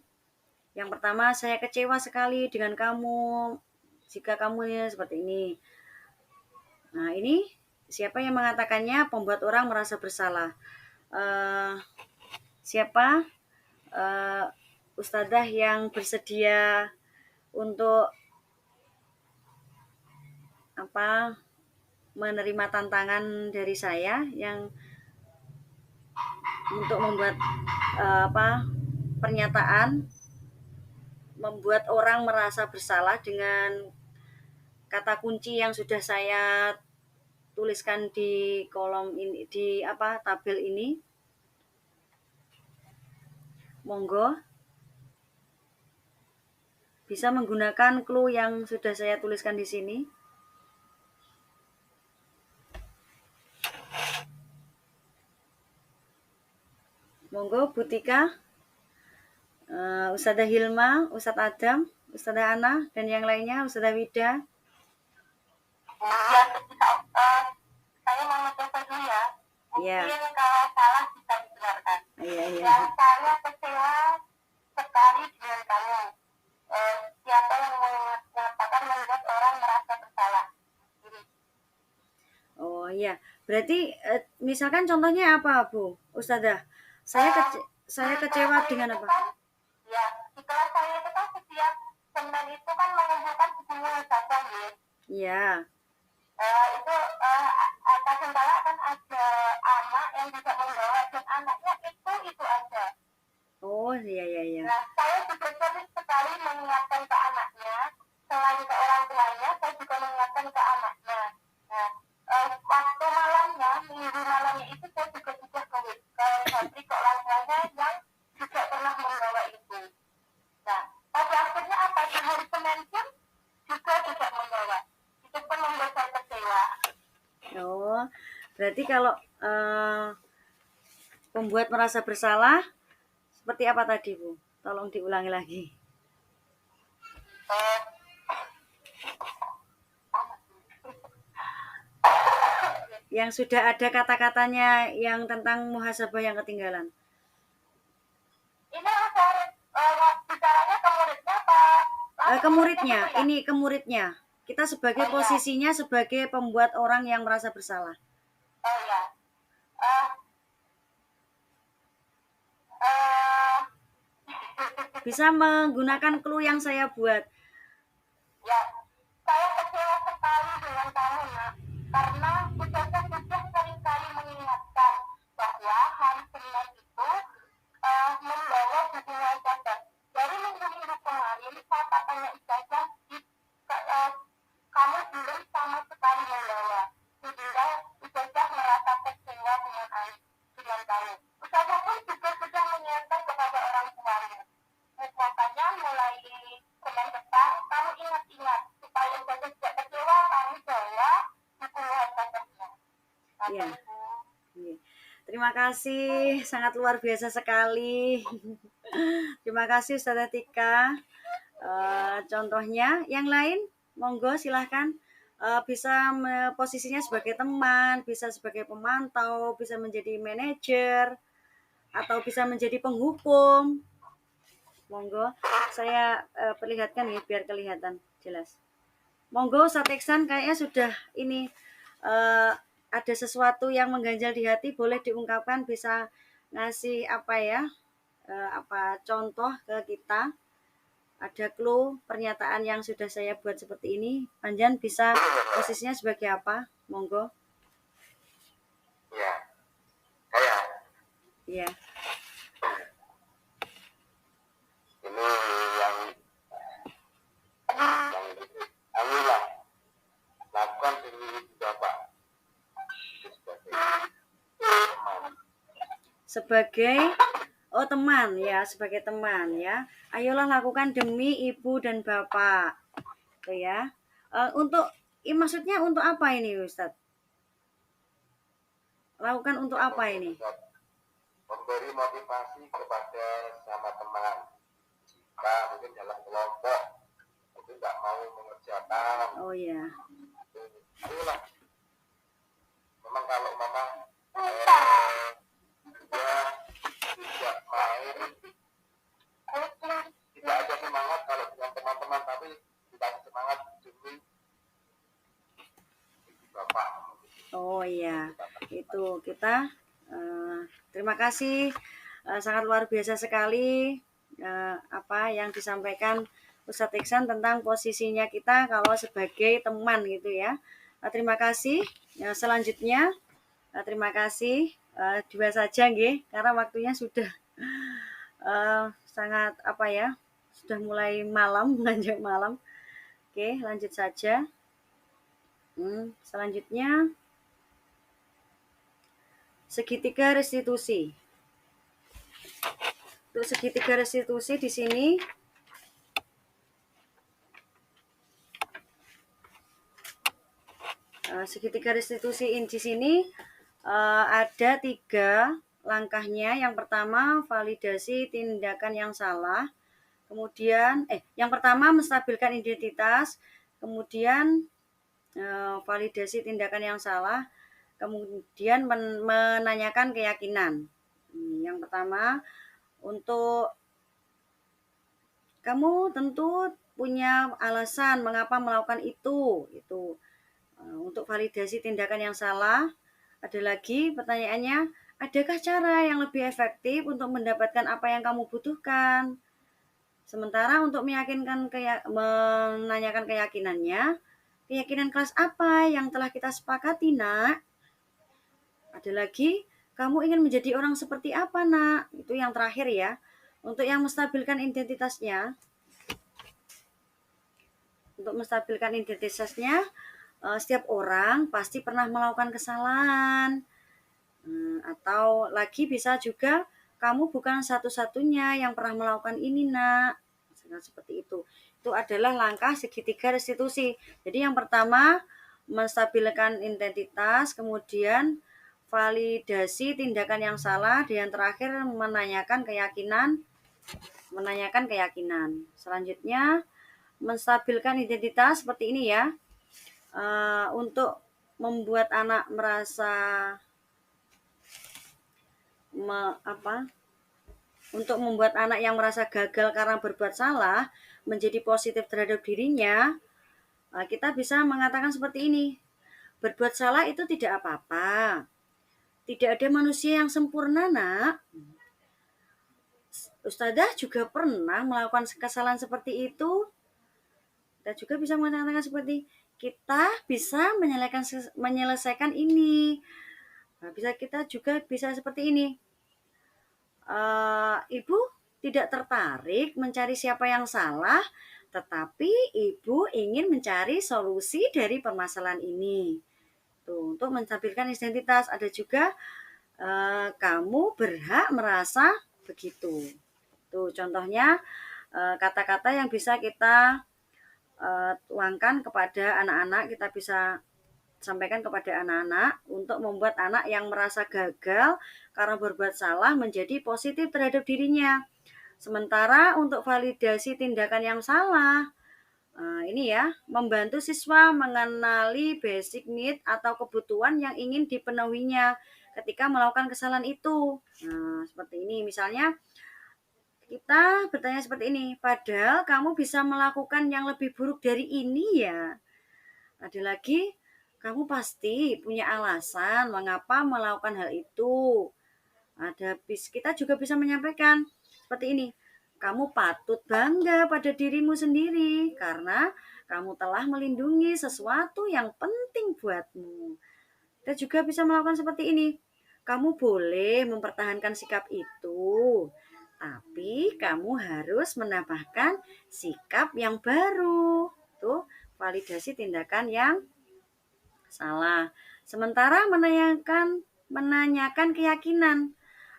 [SPEAKER 1] yang pertama, saya kecewa sekali dengan kamu jika kamu seperti ini. Nah, ini siapa yang mengatakannya? Pembuat orang merasa bersalah. Siapa ustadzah yang bersedia untuk menerima tantangan dari saya yang untuk membuat pernyataan membuat orang merasa bersalah dengan kata kunci yang sudah saya tuliskan di kolom ini, di tabel ini. Monggo bisa menggunakan clue yang sudah saya tuliskan di sini. Monggo Bu Tika, Ustadzah Hilma, Ustadz Adam, Ustadzah Ana, dan yang lainnya, Ustadzah Wida.
[SPEAKER 2] Saya mau mencoba dulu ya.
[SPEAKER 1] Iya.
[SPEAKER 2] Mungkin kalau salah bisa dibenarkan.
[SPEAKER 1] Iya.
[SPEAKER 2] Yang saya kecewa sekali dengan kamu. Siapa yang mengatakan membuat orang merasa bersalah?
[SPEAKER 1] Oh iya, berarti misalkan contohnya apa Bu Ustadzah? Saya kecewa dengan apa?
[SPEAKER 2] Ya, di kelas saya itu kan setiap Senin itu kan mengumpulkan buku saja ya.
[SPEAKER 1] Iya.
[SPEAKER 2] Itu kadang-kala kan ada anak yang juga membawa dan anaknya itu aja.
[SPEAKER 1] Oh iya.
[SPEAKER 2] Nah, saya juga sering sekali mengingatkan ke anaknya, selain ke orang tuanya, saya juga mengingatkan ke anaknya. Nah, waktu malamnya, minggu malamnya itu saya juga sudah ke santri ke orang tuanya yang juga pernah membawa itu. Nah, pada akhirnya apa? Di hari Senin pun juga tidak membawa. Itu pun membuat saya kecewa.
[SPEAKER 1] Oh, berarti kalau pembuat merasa bersalah seperti apa tadi Bu Tolong diulangi lagi. Yang sudah ada kata-katanya yang tentang muhasabah yang ketinggalan.
[SPEAKER 2] Ini bicaranya ke muridnya apa?
[SPEAKER 1] Ke muridnya, ini ke muridnya. Kita sebagai posisinya sebagai pembuat orang yang merasa bersalah.
[SPEAKER 2] Oh ya.
[SPEAKER 1] Bisa menggunakan clue yang saya buat.
[SPEAKER 2] Ya, saya kecewa sekali dengan kamu, Nak. Karena Ustazah sudah seringkali mengingatkan bahwa hari Senin itu membawa bukunya Ustazah. Dari minggu-minggu kemarin, saya tanya Ustazah, kamu belum sama sekali membawa. Sehingga Ustazah merasa kecewa dengan kamu. Ustazah pun juga sudah mengingatkan kepada orang tuanya. Makanya mulai Senin depan, kamu ingat-ingat supaya Ustazah tidak kecewa, kamu bawa buku Ustazahnya.
[SPEAKER 1] Iya. Terima kasih, sangat luar biasa sekali. Terima kasih Ustazah Tika. Contohnya yang lain, monggo silahkan. Bisa posisinya sebagai teman, bisa sebagai pemantau, bisa menjadi manajer, atau bisa menjadi penghukum. Monggo, saya perlihatkan ya biar kelihatan jelas. Monggo Ustaz Iksan, kayaknya sudah ini ada sesuatu yang mengganjal di hati, boleh diungkapkan, bisa ngasih apa ya, apa contoh ke kita, ada clue pernyataan yang sudah saya buat seperti ini. Panjan bisa posisinya sebagai apa? Monggo.
[SPEAKER 3] Ya, saya.
[SPEAKER 1] Iya.
[SPEAKER 3] Ini yang inilah lakukan demi Bapak
[SPEAKER 1] sebagai teman ya, sebagai teman ya. Ayolah lakukan demi ibu dan bapak. Itu ya. Untuk maksudnya untuk apa ini Ustadz? Lakukan untuk apa ini?
[SPEAKER 3] Memberi motivasi kepada sama teman. Jika mungkin dalam kelompok itu nggak mau mengerjakan.
[SPEAKER 1] Oh ya.
[SPEAKER 3] Ayolah. Memang kalau mama dia tidak main, tidak ada semangat kalau dengan teman-teman, tapi kita semangat demi Bapak.
[SPEAKER 1] Oh iya, itu kita terima kasih, sangat luar biasa sekali apa yang disampaikan Ustadz Iksan tentang posisinya kita kalau sebagai teman gitu ya. Terima kasih. Selanjutnya terima kasih, dua saja nggih, karena waktunya sudah sangat apa ya, sudah mulai malam, menanjak malam. Oke, lanjut saja. Selanjutnya segitiga restitusi. Untuk segitiga restitusi di sini segitiga restitusi di sini ada 3 langkahnya. Yang pertama validasi tindakan yang salah. Kemudian yang pertama menstabilkan identitas, kemudian validasi tindakan yang salah, kemudian menanyakan keyakinan. Yang pertama, untuk kamu tentu punya alasan mengapa melakukan itu. Untuk validasi tindakan yang salah, ada lagi pertanyaannya, adakah cara yang lebih efektif untuk mendapatkan apa yang kamu butuhkan? Sementara untuk menanyakan keyakinannya, keyakinan kelas apa yang telah kita sepakati, Nak? Ada lagi, kamu ingin menjadi orang seperti apa, Nak? Itu yang terakhir ya. Untuk yang menstabilkan identitasnya, setiap orang pasti pernah melakukan kesalahan. Atau lagi bisa juga kamu bukan satu-satunya yang pernah melakukan ini, Nak. Seperti itu. Itu adalah langkah segitiga restitusi. Jadi yang pertama menstabilkan identitas, kemudian validasi tindakan yang salah, dan yang terakhir menanyakan keyakinan menanyakan keyakinan. Selanjutnya, menstabilkan identitas seperti ini ya. Untuk membuat anak merasa untuk membuat anak yang merasa gagal karena berbuat salah menjadi positif terhadap dirinya, kita bisa mengatakan seperti ini. Berbuat salah itu tidak apa-apa. Tidak ada manusia yang sempurna, Nak. Ustadzah juga pernah melakukan kesalahan seperti itu. Kita juga bisa mengatakan seperti kita bisa menyelesaikan ini. Kita juga bisa seperti ini. Ibu tidak tertarik mencari siapa yang salah, tetapi ibu ingin mencari solusi dari permasalahan ini. Tuh, untuk menstabilkan identitas. Ada juga kamu berhak merasa begitu. Tuh, contohnya kata-kata yang bisa kita tuangkan kepada anak-anak, kita bisa sampaikan kepada anak-anak untuk membuat anak yang merasa gagal karena berbuat salah menjadi positif terhadap dirinya. Sementara untuk validasi tindakan yang salah, ini ya, membantu siswa mengenali basic need atau kebutuhan yang ingin dipenuhinya ketika melakukan kesalahan itu. Nah, seperti ini misalnya kita bertanya seperti ini, padahal kamu bisa melakukan yang lebih buruk dari ini ya. Ada lagi, kamu pasti punya alasan mengapa melakukan hal itu. Kita juga bisa menyampaikan seperti ini, kamu patut bangga pada dirimu sendiri karena kamu telah melindungi sesuatu yang penting buatmu. Kita juga bisa melakukan seperti ini, kamu boleh mempertahankan sikap itu, tapi kamu harus menambahkan sikap yang baru. Tuh, validasi tindakan yang salah. Sementara menanyakan keyakinan.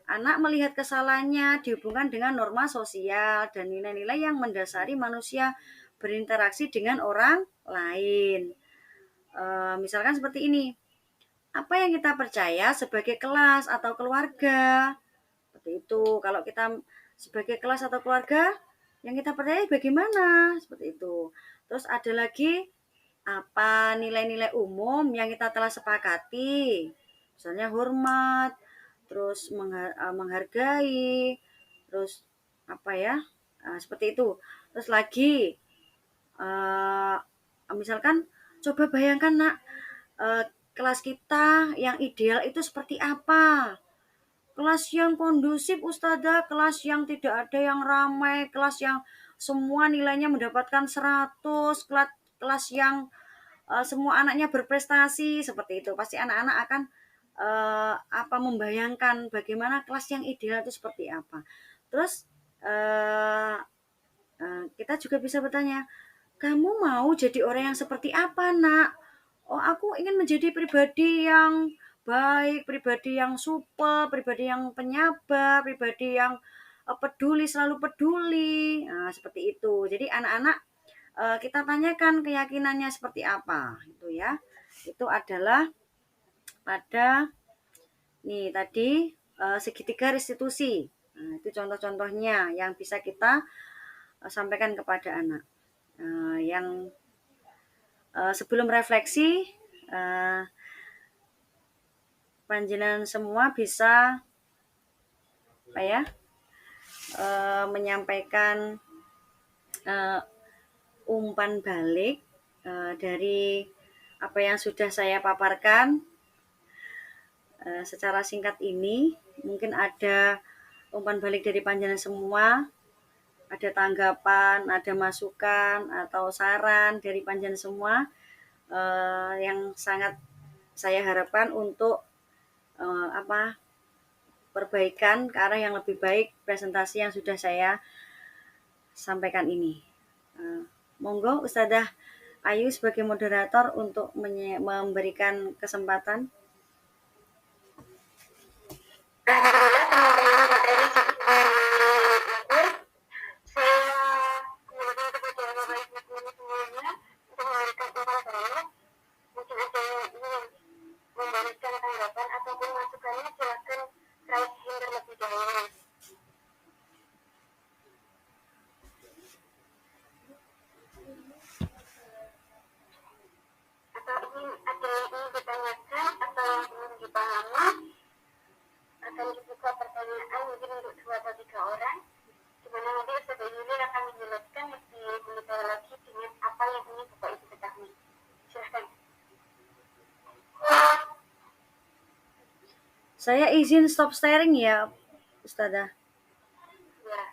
[SPEAKER 1] Anak melihat kesalahannya dihubungkan dengan norma sosial dan nilai-nilai yang mendasari manusia berinteraksi dengan orang lain. Misalkan seperti ini, apa yang kita percaya sebagai kelas atau keluarga. Seperti itu. Kalau kita sebagai kelas atau keluarga, yang kita percaya bagaimana? Seperti itu. Terus ada lagi, apa nilai-nilai umum yang kita telah sepakati. Misalnya hormat, terus menghargai, terus apa ya? Seperti itu. Terus lagi, misalkan coba bayangkan Nak, kelas kita yang ideal itu seperti apa? Kelas yang kondusif Ustazah, kelas yang tidak ada yang ramai, kelas yang semua nilainya mendapatkan 100, kelas yang semua anaknya berprestasi, seperti itu. Pasti anak-anak akan membayangkan bagaimana kelas yang ideal itu seperti apa. Terus kita juga bisa bertanya, kamu mau jadi orang yang seperti apa, Nak? Oh, aku ingin menjadi pribadi yang baik, pribadi yang supel, pribadi yang penyabar, pribadi yang peduli, selalu peduli. Nah, seperti itu. Jadi anak-anak kita tanyakan keyakinannya seperti apa, itu ya. Itu adalah pada nih tadi segitiga restitusi. Nah, itu contoh-contohnya yang bisa kita sampaikan kepada anak. Yang sebelum refleksi, panjenengan semua bisa menyampaikan umpan balik dari apa yang sudah saya paparkan secara singkat ini. Mungkin ada umpan balik dari panjenengan semua, ada tanggapan, ada masukan atau saran dari panjenengan semua yang sangat saya harapkan untuk perbaikan ke arah yang lebih baik presentasi yang sudah saya sampaikan ini. Monggo Ustazah Ayu sebagai moderator untuk memberikan kesempatan.
[SPEAKER 2] Alhamdulillah teman-teman materi saya kembalikan kepada Bapak Ibu guru semuanya untuk memberikan umpan balik. Mungkin ada yang ingin memberikan tanggapan ataupun masukannya, silakan raise hand terlebih dahulu. atau ada yang ingin ditanyakan atau yang ingin dipahami, akan dibuka pertanyaan mungkin untuk 2 atau 3 orang, di mana nanti Ustaz Yuli akan menjelaskan lebih mendetail lagi dengan apa yang ingin Bapak Ibu ketahui. Silahkan.
[SPEAKER 1] Saya izin stop sharing ya, Ustazah.
[SPEAKER 2] Ya.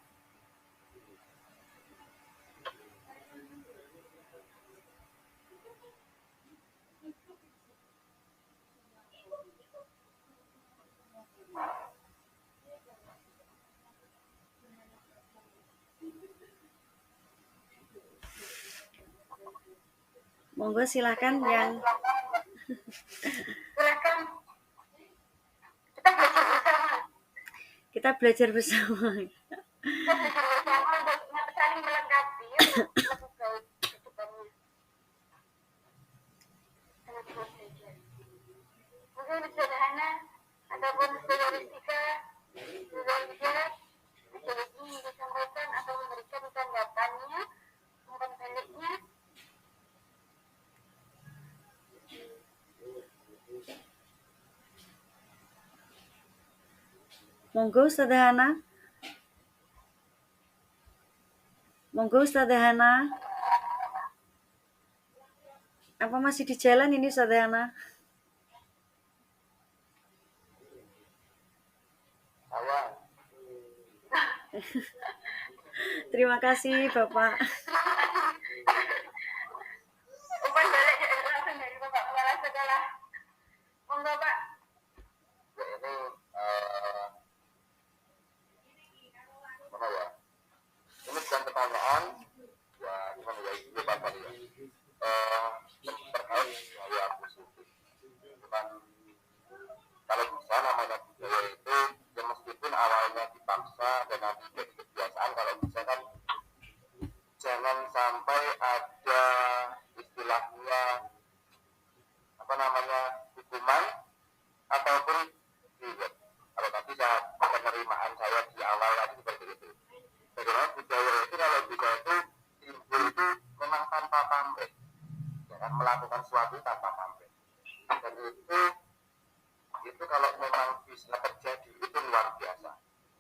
[SPEAKER 1] Monggo silahkan yang
[SPEAKER 2] Silahkan. Kita belajar bersama. Kita belajar bersama untuk saling melengkapi untuk lebih baik kedepannya. Sama-sama belajar. Mungkin sederhana ataupun statistika belajar jadi ini disampaikan atau memberikan tanggapannya, umpan baliknya.
[SPEAKER 1] Monggo Ustazah Hana. Monggo Ustazah Hana. Apa masih di jalan ini Ustazah Hana? Terima kasih Bapak.
[SPEAKER 2] Umpan balik langsung dari Bapak Kepala Sekolah. Monggo Pak.
[SPEAKER 3] Ini bukan pertanyaan ya, gimana ya, itu Bapak ya, terkait budaya positif. Cuman kalau bisa namanya budaya itu ya meskipun awalnya dipaksa dan nanti jadi kebiasaan, kalau bisa kan jangan sampai ada istilahnya apa namanya hukuman ataupun reward. Kalau tadi saya penerimaan saya di awal tadi seperti itu. Bagaimana budaya itu kalau bisa itu timbul itu memang tanpa pamrih, jangan melakukan sesuatu tanpa pamrih. Dan itu kalau memang bisa terjadi itu luar biasa.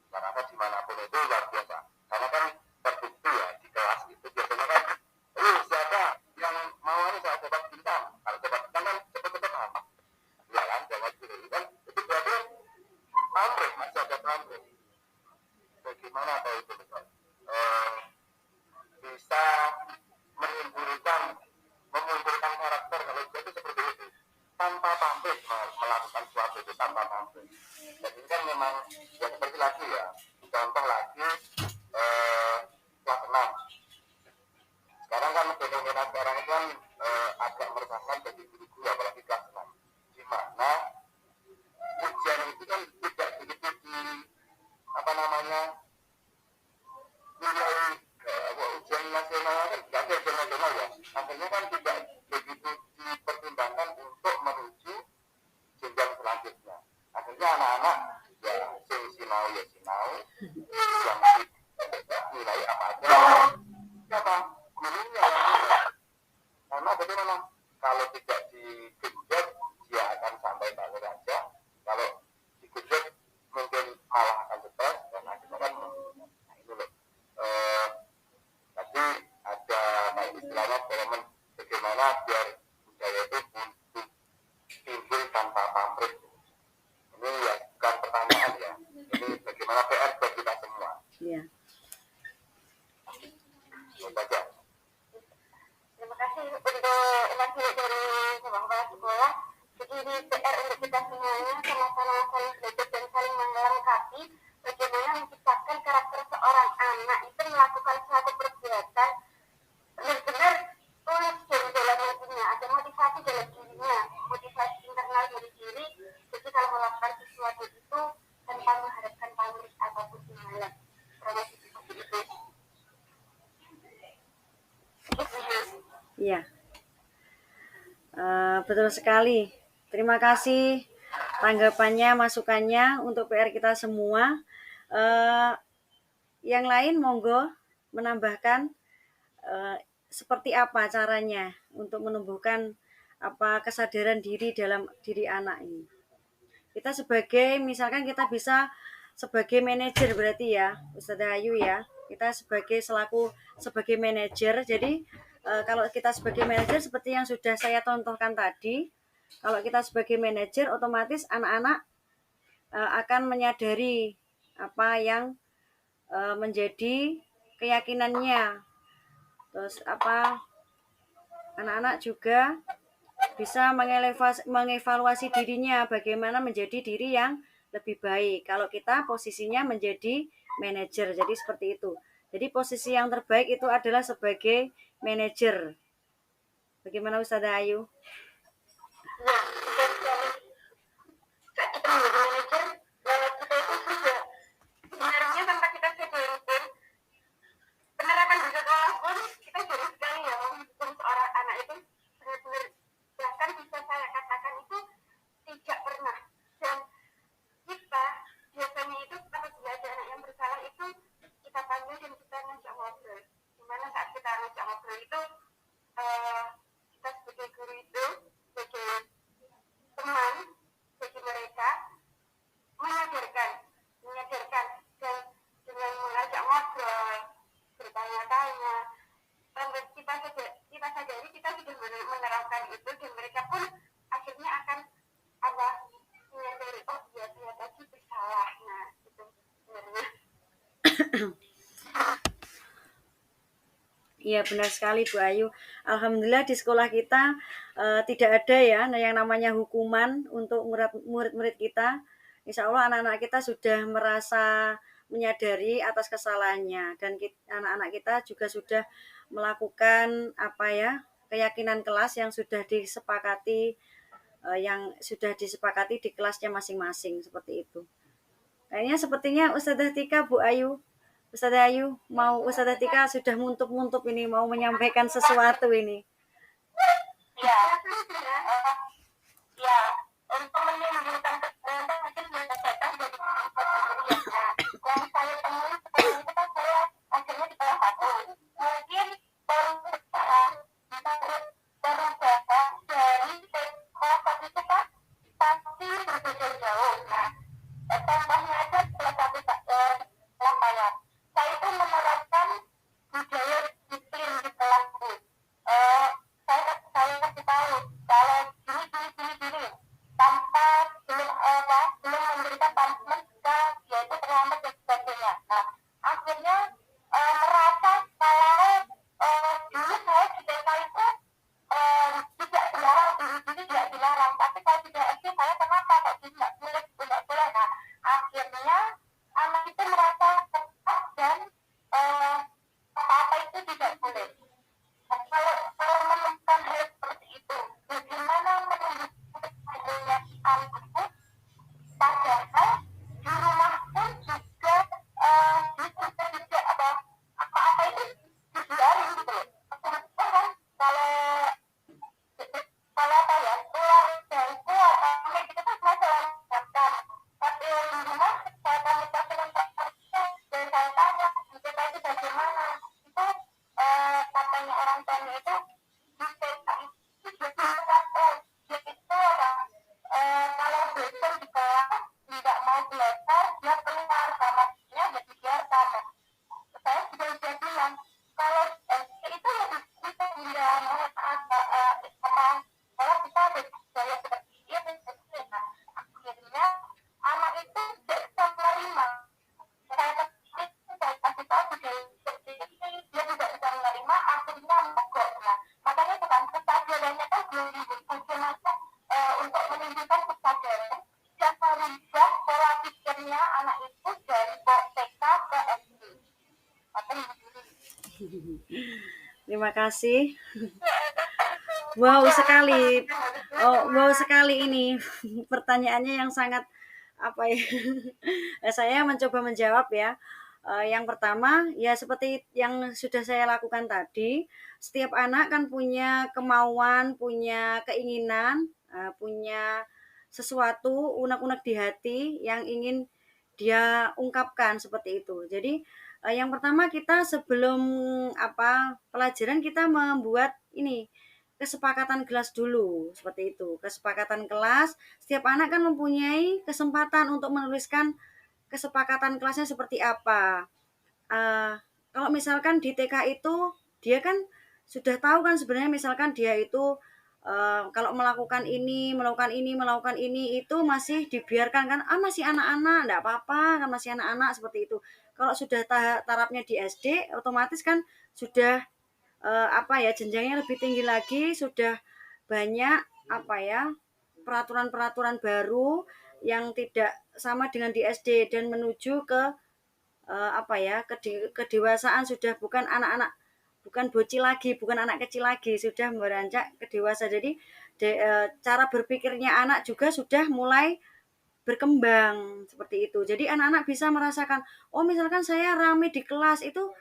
[SPEAKER 3] Karena dimanapun itu luar biasa. Karena kan terbukti ya di kelas itu biasanya kan, siapa yang mau ini saya dapat bintang. Kalau dapat bintang kan cepat-cepat apa? Ya kan, jangan gitu kan. Itu berarti pamrih, masih ada pamrih. Bagaimana kalau itu betul? Bisa mengumpulkan karakter kalau itu seperti itu tanpa pamrih, melakukan sesuatu itu tanpa pamrih. Jadi kan memang ya seperti lagi ya, contoh lagi kelas 6. Sekarang kan fenomena sekarang itu kan agak meresahkan bagi guru-guru apalagi kelas 6, di mana ujian itu kan tidak begitu di apa namanya nilai ujian nasional kan tidak ada ujian nasional ya, akhirnya kan tidak begitu dipertimbangkan untuk menuju jenjang selanjutnya. Akhirnya anak-anak ya sinau yang nilai apa aja siapa gurunya yang nilai. Karena bagaimana kalau tidak digenjot dia akan sampai bawah saja, kalau digenjot mungkin malah akan stres dan akhirnya kan nah itu loh. Tadi ada kayak istilahnya bagaimana biar budaya itu timbul tanpa pamrih. Ini ya bukan pertanyaan ya, ini bagaimana PR buat kita semua.
[SPEAKER 1] Iya.
[SPEAKER 3] Baca.
[SPEAKER 2] Terima kasih untuk informasi dari Bapak Kepala Sekolah. Jadi ini PR untuk kita semuanya, sama-sama saling belajar dan saling melengkapi bagaimana menciptakan karakter seorang anak itu melakukan suatu perbuatan benar-benar tulus dari dalam hatinya, ada motivasi dalam dirinya, motivasi internal dari diri. Jadi kalau melakukan sesuatu itu tanpa mengharapkan pamrih ataupun imbalan. Terima kasih seperti itu.
[SPEAKER 1] Iya. Betul sekali. Terima kasih tanggapannya, masukannya untuk PR kita semua. Yang lain monggo menambahkan seperti apa caranya untuk menumbuhkan kesadaran diri dalam diri anak ini. Kita sebagai, misalkan kita bisa sebagai manajer berarti ya, Ustazah Ayu ya. Kita sebagai manajer. Jadi kalau kita sebagai manajer seperti yang sudah saya contohkan tadi, kalau kita sebagai manajer otomatis anak-anak akan menyadari apa yang menjadi keyakinannya. Terus anak-anak juga bisa mengevaluasi dirinya bagaimana menjadi diri yang lebih baik kalau kita posisinya menjadi manajer. Jadi seperti itu. Jadi posisi yang terbaik itu adalah sebagai manajer. Bagaimana Ustazah Ayu?
[SPEAKER 2] Nah, betul sekali. Saat kita menjadi manajer, kita itu sudah sebenarnya tanpa kita sadari pun, penerapan di sekolah pun kita jarang sekali ya menghukum seorang anak itu benar-benar, bahkan bisa saya katakan itu tidak pernah. Dan kita biasanya itu apabila ada anak yang bersalah itu kita panggil dan kita ngajak ngobrol. Dimana saat kita ngajak ngobrol itu kita sebagai guru itu, sebagai teman bagi mereka, menyadarkan dan dengan mengajak ngobrol, bertanya-tanya, kita sadari kita sudah menerapkan itu dan mereka pun akhirnya akan ada menyadari, oh dia tadi bersalah. Nah itu sebenarnya.
[SPEAKER 1] Iya benar sekali Bu Ayu. Alhamdulillah di sekolah kita tidak ada ya yang namanya hukuman untuk murid-murid kita. Insya Allah anak-anak kita sudah merasa menyadari atas kesalahannya dan anak-anak kita juga sudah melakukan keyakinan kelas yang sudah disepakati di kelasnya masing-masing seperti itu. Kayaknya sepertinya Ustazah Tika, Bu Ayu, Ustazah Ayu, Ustazah Tika sudah muntup-muntup ini, mau menyampaikan sesuatu ini.
[SPEAKER 2] Ya, ya, untuk menimbulkan kesadaran mungkin berdasarkan dari yang saya temui sekarang itu kan saya akhirnya di kelas 1. Mungkin perubahan dari kelas 1 itu kan pasti berbeda jauh. Nah, contohnya aja kelas 1 kelas saya itu menerapkan budaya disiplin di kelasku. Saya kasih tahu kalau gini tanpa belum memberikan punishment jika dia itu terlambat dan sebagainya. Nah, akhirnya merasa kalau dulu saya di TK itu tidak dilarang, tapi kalau tidak SD saya kenapa kok tidak boleh. Nah, akhirnya anak itu merasa tetap dan apa-apa itu tidak boleh. Kalau menemukan hal seperti itu, bagaimana menunjukkan adanya anakku, padahal di rumah pun juga tidak apa-apa itu dihindari gitu. Kan kalau keluargaku atau gitu kan saya jalankan, tapi di rumah saya komunikasi dengan dan saya tanya kita itu bagaimana itu katanya orang tuanya itu di TK itu jadi itu kalau besok di kelas tidak mau belajar dia keluar kamarnya jadi biarkan. Saya sudah bilang kalau itu bisa tidak mau kalau kita bergaya seperti ini, akhirnya anak itu tidak bisa menerima. Saya kasih tahu seperti ini, dia tidak bisa menerima, akhirnya mogok. Nah, makanya bukan kesadarannya kan belum bagaimana untuk menunjukkan kesadaran dan merubah pola pikirnya anak itu dari TK ke SD.
[SPEAKER 1] Terima kasih. Wow sekali. Wow sekali ini pertanyaannya yang sangat saya mencoba menjawab ya. Yang pertama ya seperti yang sudah saya lakukan tadi, setiap anak kan punya kemauan, punya keinginan, punya sesuatu unek-unek di hati yang ingin dia ungkapkan seperti itu. Jadi yang pertama kita sebelum pelajaran kita membuat ini kesepakatan kelas dulu, seperti itu. Kesepakatan kelas, setiap anak kan mempunyai kesempatan untuk menuliskan kesepakatan kelasnya seperti apa. Kalau misalkan di TK itu dia kan sudah tahu kan sebenarnya, misalkan dia itu kalau melakukan ini itu masih dibiarkan kan, masih anak-anak, enggak apa-apa kan, masih anak-anak, seperti itu. Kalau sudah tarafnya di SD, otomatis kan sudah jenjangnya lebih tinggi lagi, sudah banyak peraturan-peraturan baru yang tidak sama dengan di SD, dan menuju ke kedewasaan, sudah bukan anak-anak, bukan bocil lagi, bukan anak kecil lagi, sudah beranjak ke dewasa. Jadi cara berpikirnya anak juga sudah mulai berkembang seperti itu. Jadi anak-anak bisa merasakan, oh misalkan saya rame di kelas itu,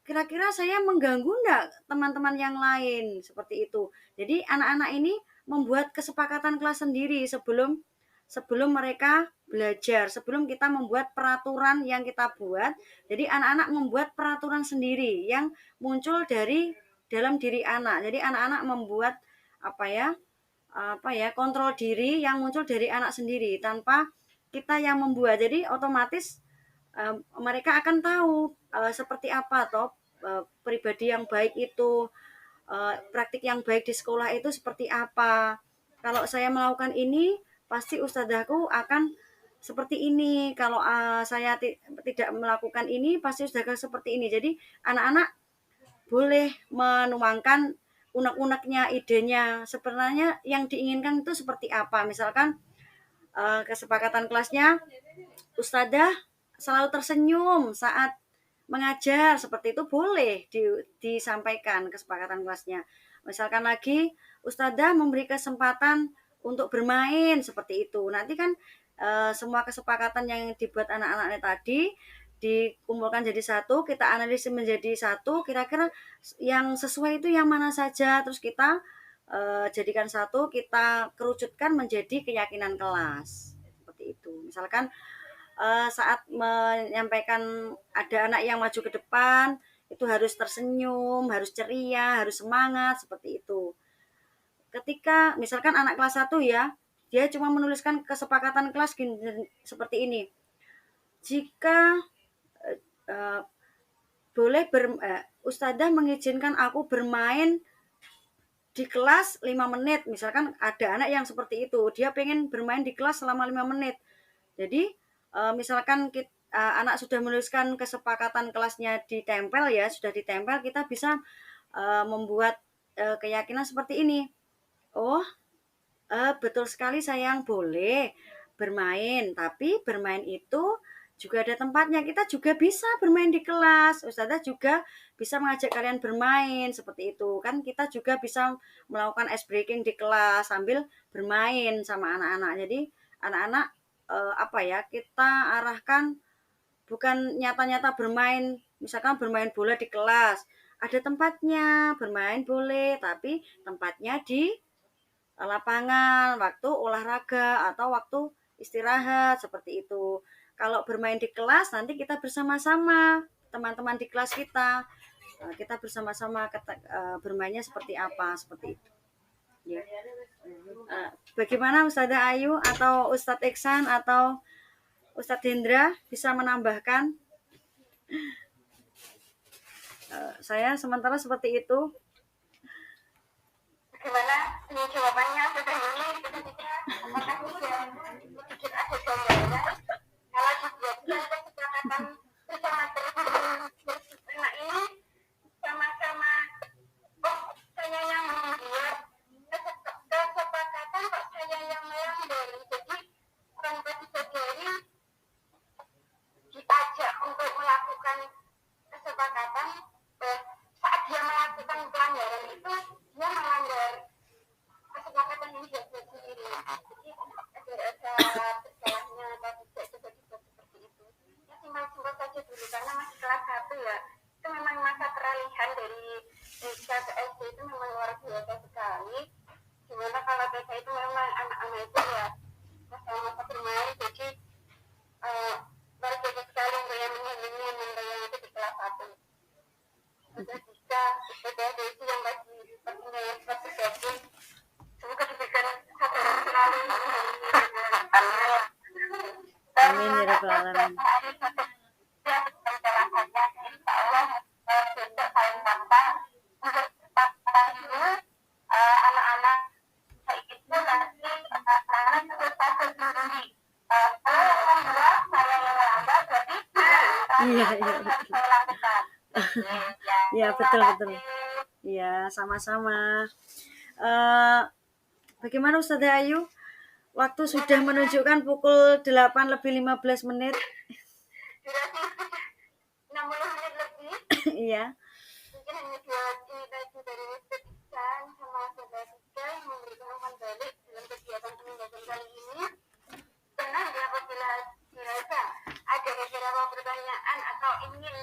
[SPEAKER 1] kira-kira saya mengganggu enggak teman-teman yang lain, seperti itu. Jadi anak-anak ini membuat kesepakatan kelas sendiri sebelum mereka belajar, sebelum kita membuat peraturan yang kita buat. Jadi anak-anak membuat peraturan sendiri yang muncul dari dalam diri anak. Jadi anak-anak membuat kontrol diri yang muncul dari anak sendiri tanpa kita yang membuat. Jadi otomatis mereka akan tahu seperti apa pribadi yang baik itu, praktik yang baik di sekolah itu seperti apa. Kalau saya melakukan ini, pasti ustadzahku akan seperti ini. Kalau saya tidak melakukan ini, pasti ustadzah seperti ini. Jadi anak-anak boleh menuangkan unek-uneknya, idenya, sebenarnya yang diinginkan itu seperti apa. Misalkan kesepakatan kelasnya, ustadzah selalu tersenyum saat mengajar, seperti itu boleh disampaikan kesepakatan kelasnya. Misalkan lagi ustadzah memberi kesempatan untuk bermain, seperti itu. Nanti kan semua kesepakatan yang dibuat anak-anaknya tadi dikumpulkan jadi satu, kita analisis menjadi satu, kira-kira yang sesuai itu yang mana saja, terus kita jadikan satu, kita kerucutkan menjadi keyakinan kelas, seperti itu. Misalkan saat menyampaikan, ada anak yang maju ke depan, itu harus tersenyum, harus ceria, harus semangat, seperti itu. Ketika misalkan anak kelas 1 ya, dia cuma menuliskan kesepakatan kelas seperti ini. Jika boleh ustadzah mengizinkan aku bermain di kelas 5 menit. Misalkan ada anak yang seperti itu, dia pengen bermain di kelas selama 5 menit. Jadi misalkan anak sudah menuliskan kesepakatan kelasnya ditempel ya, sudah ditempel, kita bisa membuat keyakinan seperti ini. Oh, betul sekali sayang, boleh bermain, tapi bermain itu juga ada tempatnya. Kita juga bisa bermain di kelas. Ustazah juga bisa mengajak kalian bermain, seperti itu. Kan kita juga bisa melakukan ice breaking di kelas sambil bermain sama anak-anak. Jadi anak-anak kita arahkan bukan nyata-nyata bermain, misalkan bermain bola di kelas. Ada tempatnya, bermain boleh, tapi tempatnya di lapangan, waktu olahraga atau waktu istirahat, seperti itu. Kalau bermain di kelas, nanti kita bersama-sama, teman-teman di kelas kita bersama-sama bermainnya seperti apa, seperti itu. Ya. Bagaimana Ustazah Ayu atau Ustadz Iksan atau Ustadz Hendra bisa menambahkan? Saya sementara seperti itu.
[SPEAKER 2] Gimana ini jawabannya sudah ini apakah sudah sedikit ada gambaran kalau dibuatkan kesepakatan bersama anak ini sama-sama, oh saya yang membuat kesepakatan, kok saya yang melanggar. Jadi orang tua disadari, diajak untuk melakukan kesepakatan, saat dia melakukan pelanggaran itu dia melanggar kesepakatan yang dia buat sendiri. Jadi ada bersalahnya atau tidak
[SPEAKER 1] ya rabbal alamin.
[SPEAKER 2] Anak-anak itu nanti anak-anak itu takut sendiri. Kalau yang kedua saya yang melanggar, jadi
[SPEAKER 1] Iya,
[SPEAKER 2] harus saya lakukan.
[SPEAKER 1] ya betul. Ya, sama-sama. Bagaimana Ustazah Ayu? Waktu sudah menunjukkan pukul 8:15.
[SPEAKER 2] Durasi 60 menit lebih.
[SPEAKER 1] Iya.
[SPEAKER 2] Mungkin hanya dua tadi dari Ustazah sama Saudara Tika yang memberikan umpan balik dalam kegiatan penindakan kali ini. Tenang ya apabila dirasa ada beberapa pertanyaan atau ingin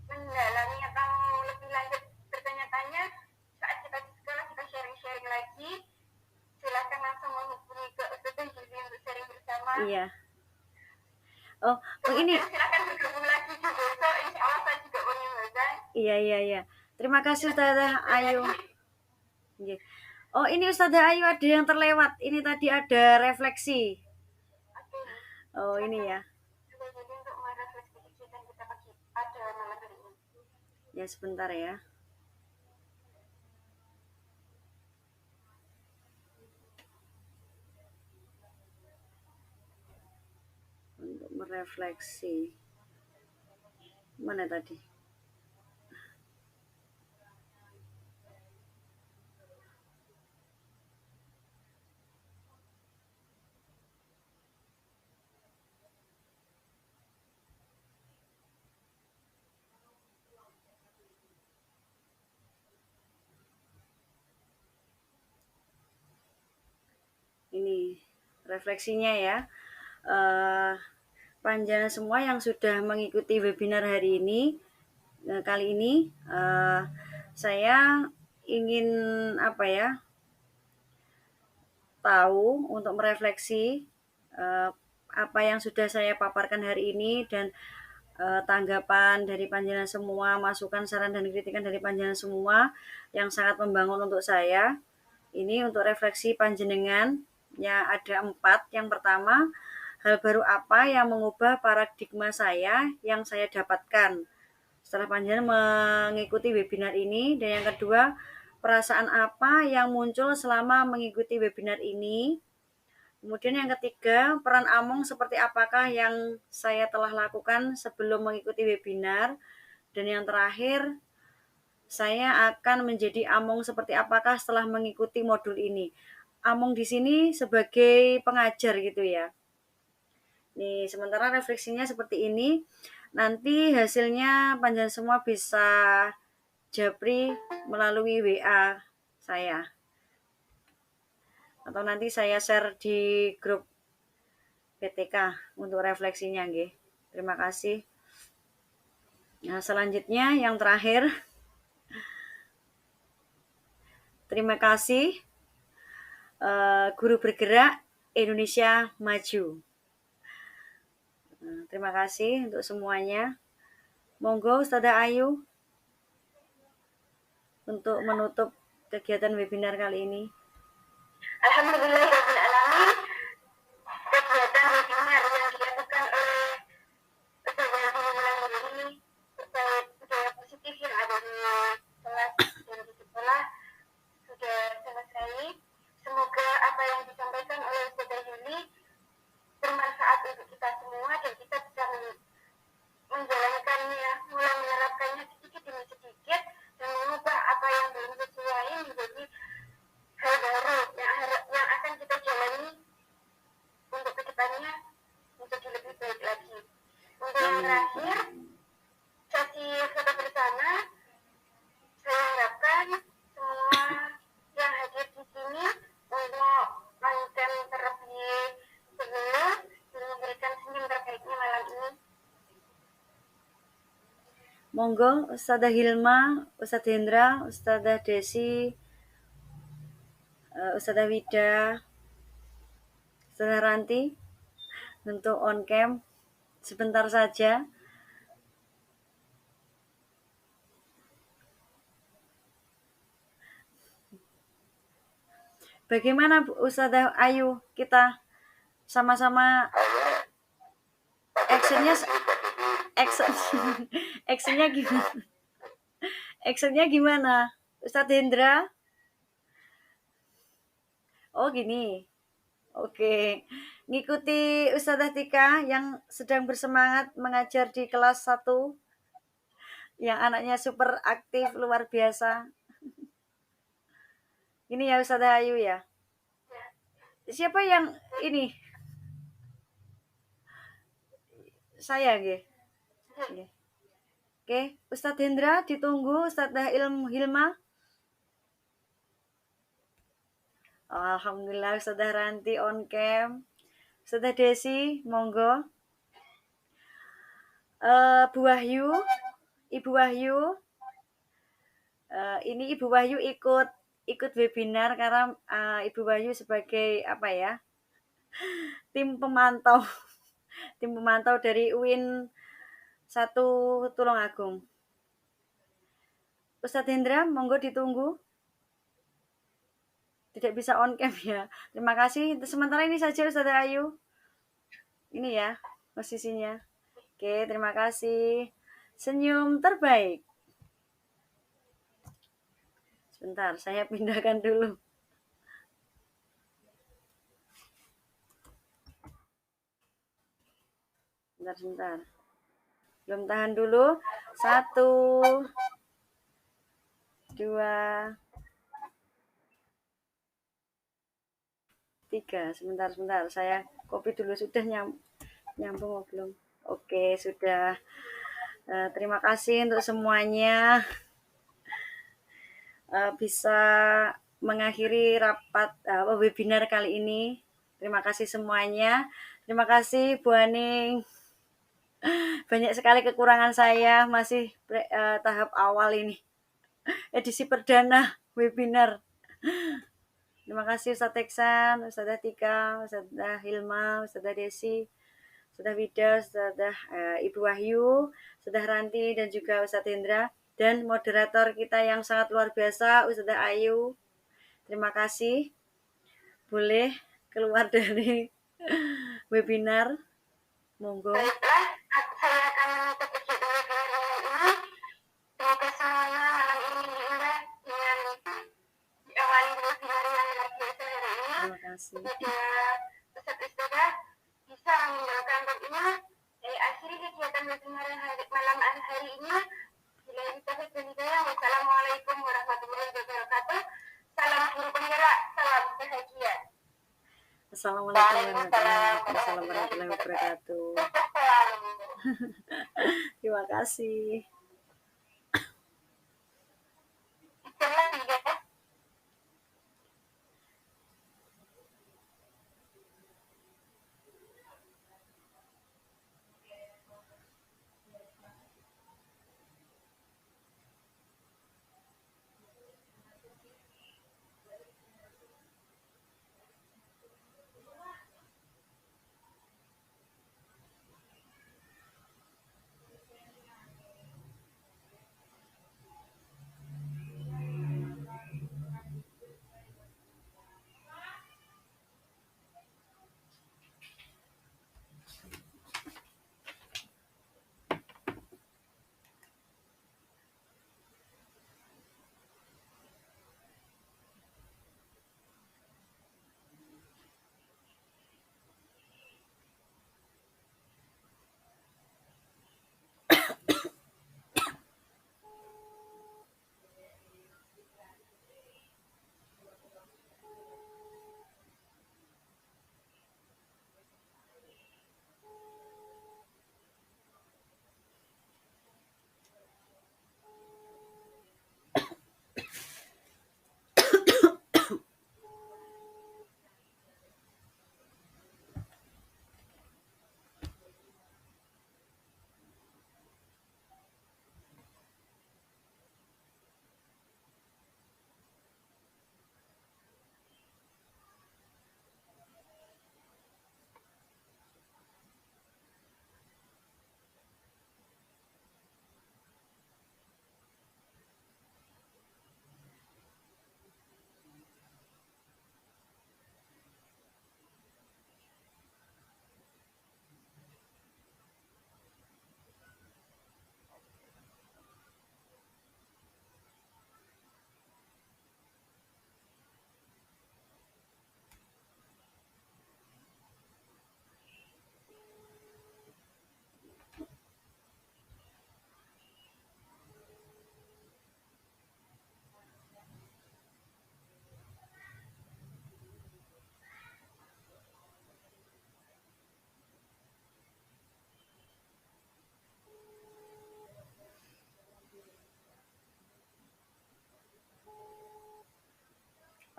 [SPEAKER 2] mendalami atau lebih lanjut bertanya-tanya saat kita di sekolah, kita sharing-sharing lagi, silakan langsung menghubungi ke Ustazah Juli untuk sharing bersama.
[SPEAKER 1] Iya. Oh, ini
[SPEAKER 2] silakan bergabung lagi di besok, insya Allah saya juga menyumbangkan.
[SPEAKER 1] Iya. Terima kasih Ustazah Ayu. Iya. Oh, ini Ustazah Ayu ada yang terlewat. Ini tadi ada refleksi. Oh, ini ya.
[SPEAKER 2] Jadi untuk merefleksi kegiatan kita pagi pada malam hari ini.
[SPEAKER 1] Ya, sebentar ya. Untuk merefleksi. Mana tadi? Ini refleksinya ya. Panjenengan semua yang sudah mengikuti webinar hari ini, kali ini saya ingin tahu untuk merefleksi apa yang sudah saya paparkan hari ini dan tanggapan dari panjenengan semua, masukan, saran dan kritikan dari panjenengan semua yang sangat membangun untuk saya. Ini untuk refleksi panjenengan ya ada 4. Yang pertama, hal baru apa yang mengubah paradigma saya yang saya dapatkan setelah panjenengan mengikuti webinar ini. Dan yang kedua, perasaan apa yang muncul selama mengikuti webinar ini. Kemudian yang ketiga, peran Among seperti apakah yang saya telah lakukan sebelum mengikuti webinar. Dan yang terakhir, saya akan menjadi Among seperti apakah setelah mengikuti modul ini. Among di sini sebagai pengajar gitu ya. Nih, sementara refleksinya seperti ini. Nanti hasilnya panjenengan semua bisa japri melalui WA saya. Atau nanti saya share di grup PTK untuk refleksinya nggih. Terima kasih. Nah, selanjutnya yang terakhir. Terima kasih Guru Bergerak Indonesia Maju. Terima kasih untuk semuanya. Monggo Ustazah Ayu untuk menutup kegiatan webinar kali ini.
[SPEAKER 2] Alhamdulillahirabbil alamin. Kegiatan webinar yang dilakukan oleh Ustazah Juli ini terkait budaya positif yang ada di kelas dan di sekolah sudah selesai. Semoga apa yang disampaikan oleh Ustazah Juli bermanfaat untuk kita semua dan kita bisa menjalankannya, mulai menerapkannya sedikit demi sedikit dan mengubah apa yang belum sesuai menjadi hal baru yang akan kita jalani untuk kedepannya menjadi lebih baik lagi. Untuk yang terakhir, sesi foto bersama, saya harapkan semua yang hadir di sini untuk konten terlebih dahulu dan memberikan senyum terbaiknya malam ini.
[SPEAKER 1] Monggo Ustazah Hilma, Ustadz Hendra, Ustazah Desi, Ustazah Wida, Ustazah Ranti untuk on cam sebentar saja. Bagaimana Ustazah Ayu, kita sama-sama actionnya
[SPEAKER 3] Terima kasih, Mbak Devi.
[SPEAKER 1] action actionnya gimana? Actionnya gimana? Ustadz Hendra? Oh gini. Oke. Ngikuti Ustazah Tika yang sedang bersemangat mengajar di kelas 1 yang anaknya super aktif luar biasa. Ini ya Ustazah Ayu ya. Siapa yang ini? Saya nggih. Nggih. Oke, Ustadz Hendra ditunggu, Ustazah Hilma. Alhamdulillah Ustazah Ranti on cam. Ustazah Desi, monggo. Bu Wahyu, Ibu Wahyu. Ini Ibu Wahyu ikut webinar karena Ibu Wahyu sebagai apa ya, tim pemantau tim pemantau dari UIN 1 Tulungagung. Ustadz Hendra, monggo ditunggu. Tidak bisa on cam ya. Terima kasih. Sementara ini saja Ustazah Ayu. Ini ya posisinya. Oke, terima kasih. Senyum terbaik. Sebentar, saya pindahkan dulu. Sebentar. Belum tahan dulu. 1, 2, 3. Sebentar. Saya copy dulu. Sudah nyambung belum? Oke, sudah. Terima kasih untuk semuanya. Bisa mengakhiri rapat webinar kali ini. Terima kasih semuanya. Terima kasih Bu Aning. Banyak sekali kekurangan saya, masih tahap awal ini. Edisi perdana webinar. Terima kasih Ustadz Teksan, Ustazah Tika, Ustazah Hilma, Ustazah Desi, Ustazah Wida, Ustazah Ibu Wahyu, Ustazah Ranti, dan juga Ustadz Hendra. Dan moderator kita yang sangat luar biasa, Ustazah Ayu. Terima kasih. Boleh keluar dari webinar. Monggo.
[SPEAKER 2] Baiklah, saya akan menutup kegiatan webinar ini. Semoga semuanya malam ini diindah dengan diawali dengan webinar yang luar biasa hari ini.
[SPEAKER 1] Terima kasih.
[SPEAKER 2] Kepada Ustadz bisa meninggalkan tempat ini. Saya akhiri kegiatan webinar malam hari ini. Wassalamualaikum warahmatullahi wabarakatuh. Salam guru penggerak, salam bahagia.
[SPEAKER 1] Assalamualaikum warahmatullahi wabarakatuh. Terima kasih.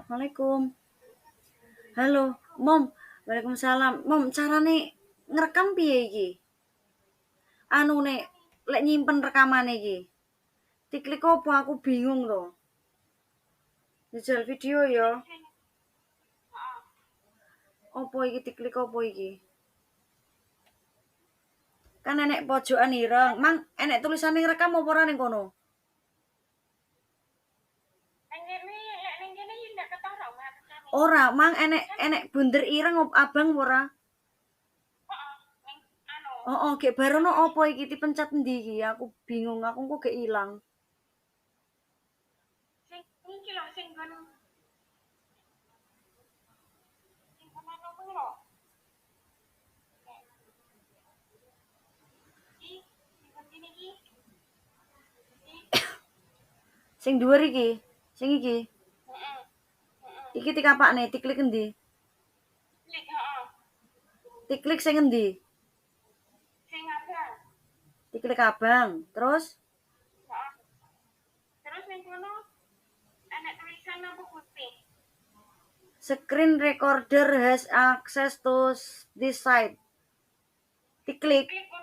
[SPEAKER 1] Assalamualaikum. Halo, Mom. Waalaikumsalam. Mom, carane ngerekam piye iki? Anu nek lek nyimpen rekamane iki. Diklik apa aku bingung to. Jajal video ya. Apa iki diklik apa iki? Kan enek pojokan ireng. Mang enek tulisane ngerekam apa ora ning kono? Ora, mang enek bunder ireng abang ora? Oh, gek barono apa iki dipencet endi iki? Aku bingung, aku kok gek ilang.
[SPEAKER 2] Sing iki lho sing gon anu kuwi lho.
[SPEAKER 1] Sing dhuwur iki, sing iki. Iki tikapakne, diklik endi?
[SPEAKER 2] Klik, heeh.
[SPEAKER 1] Diklik sing endi?
[SPEAKER 2] Sing abang.
[SPEAKER 1] Diklik abang, terus
[SPEAKER 2] Heeh. Terus ning kono ana tulisan apa putih.
[SPEAKER 1] screen recorder has access to this site. Diklik.
[SPEAKER 2] Klik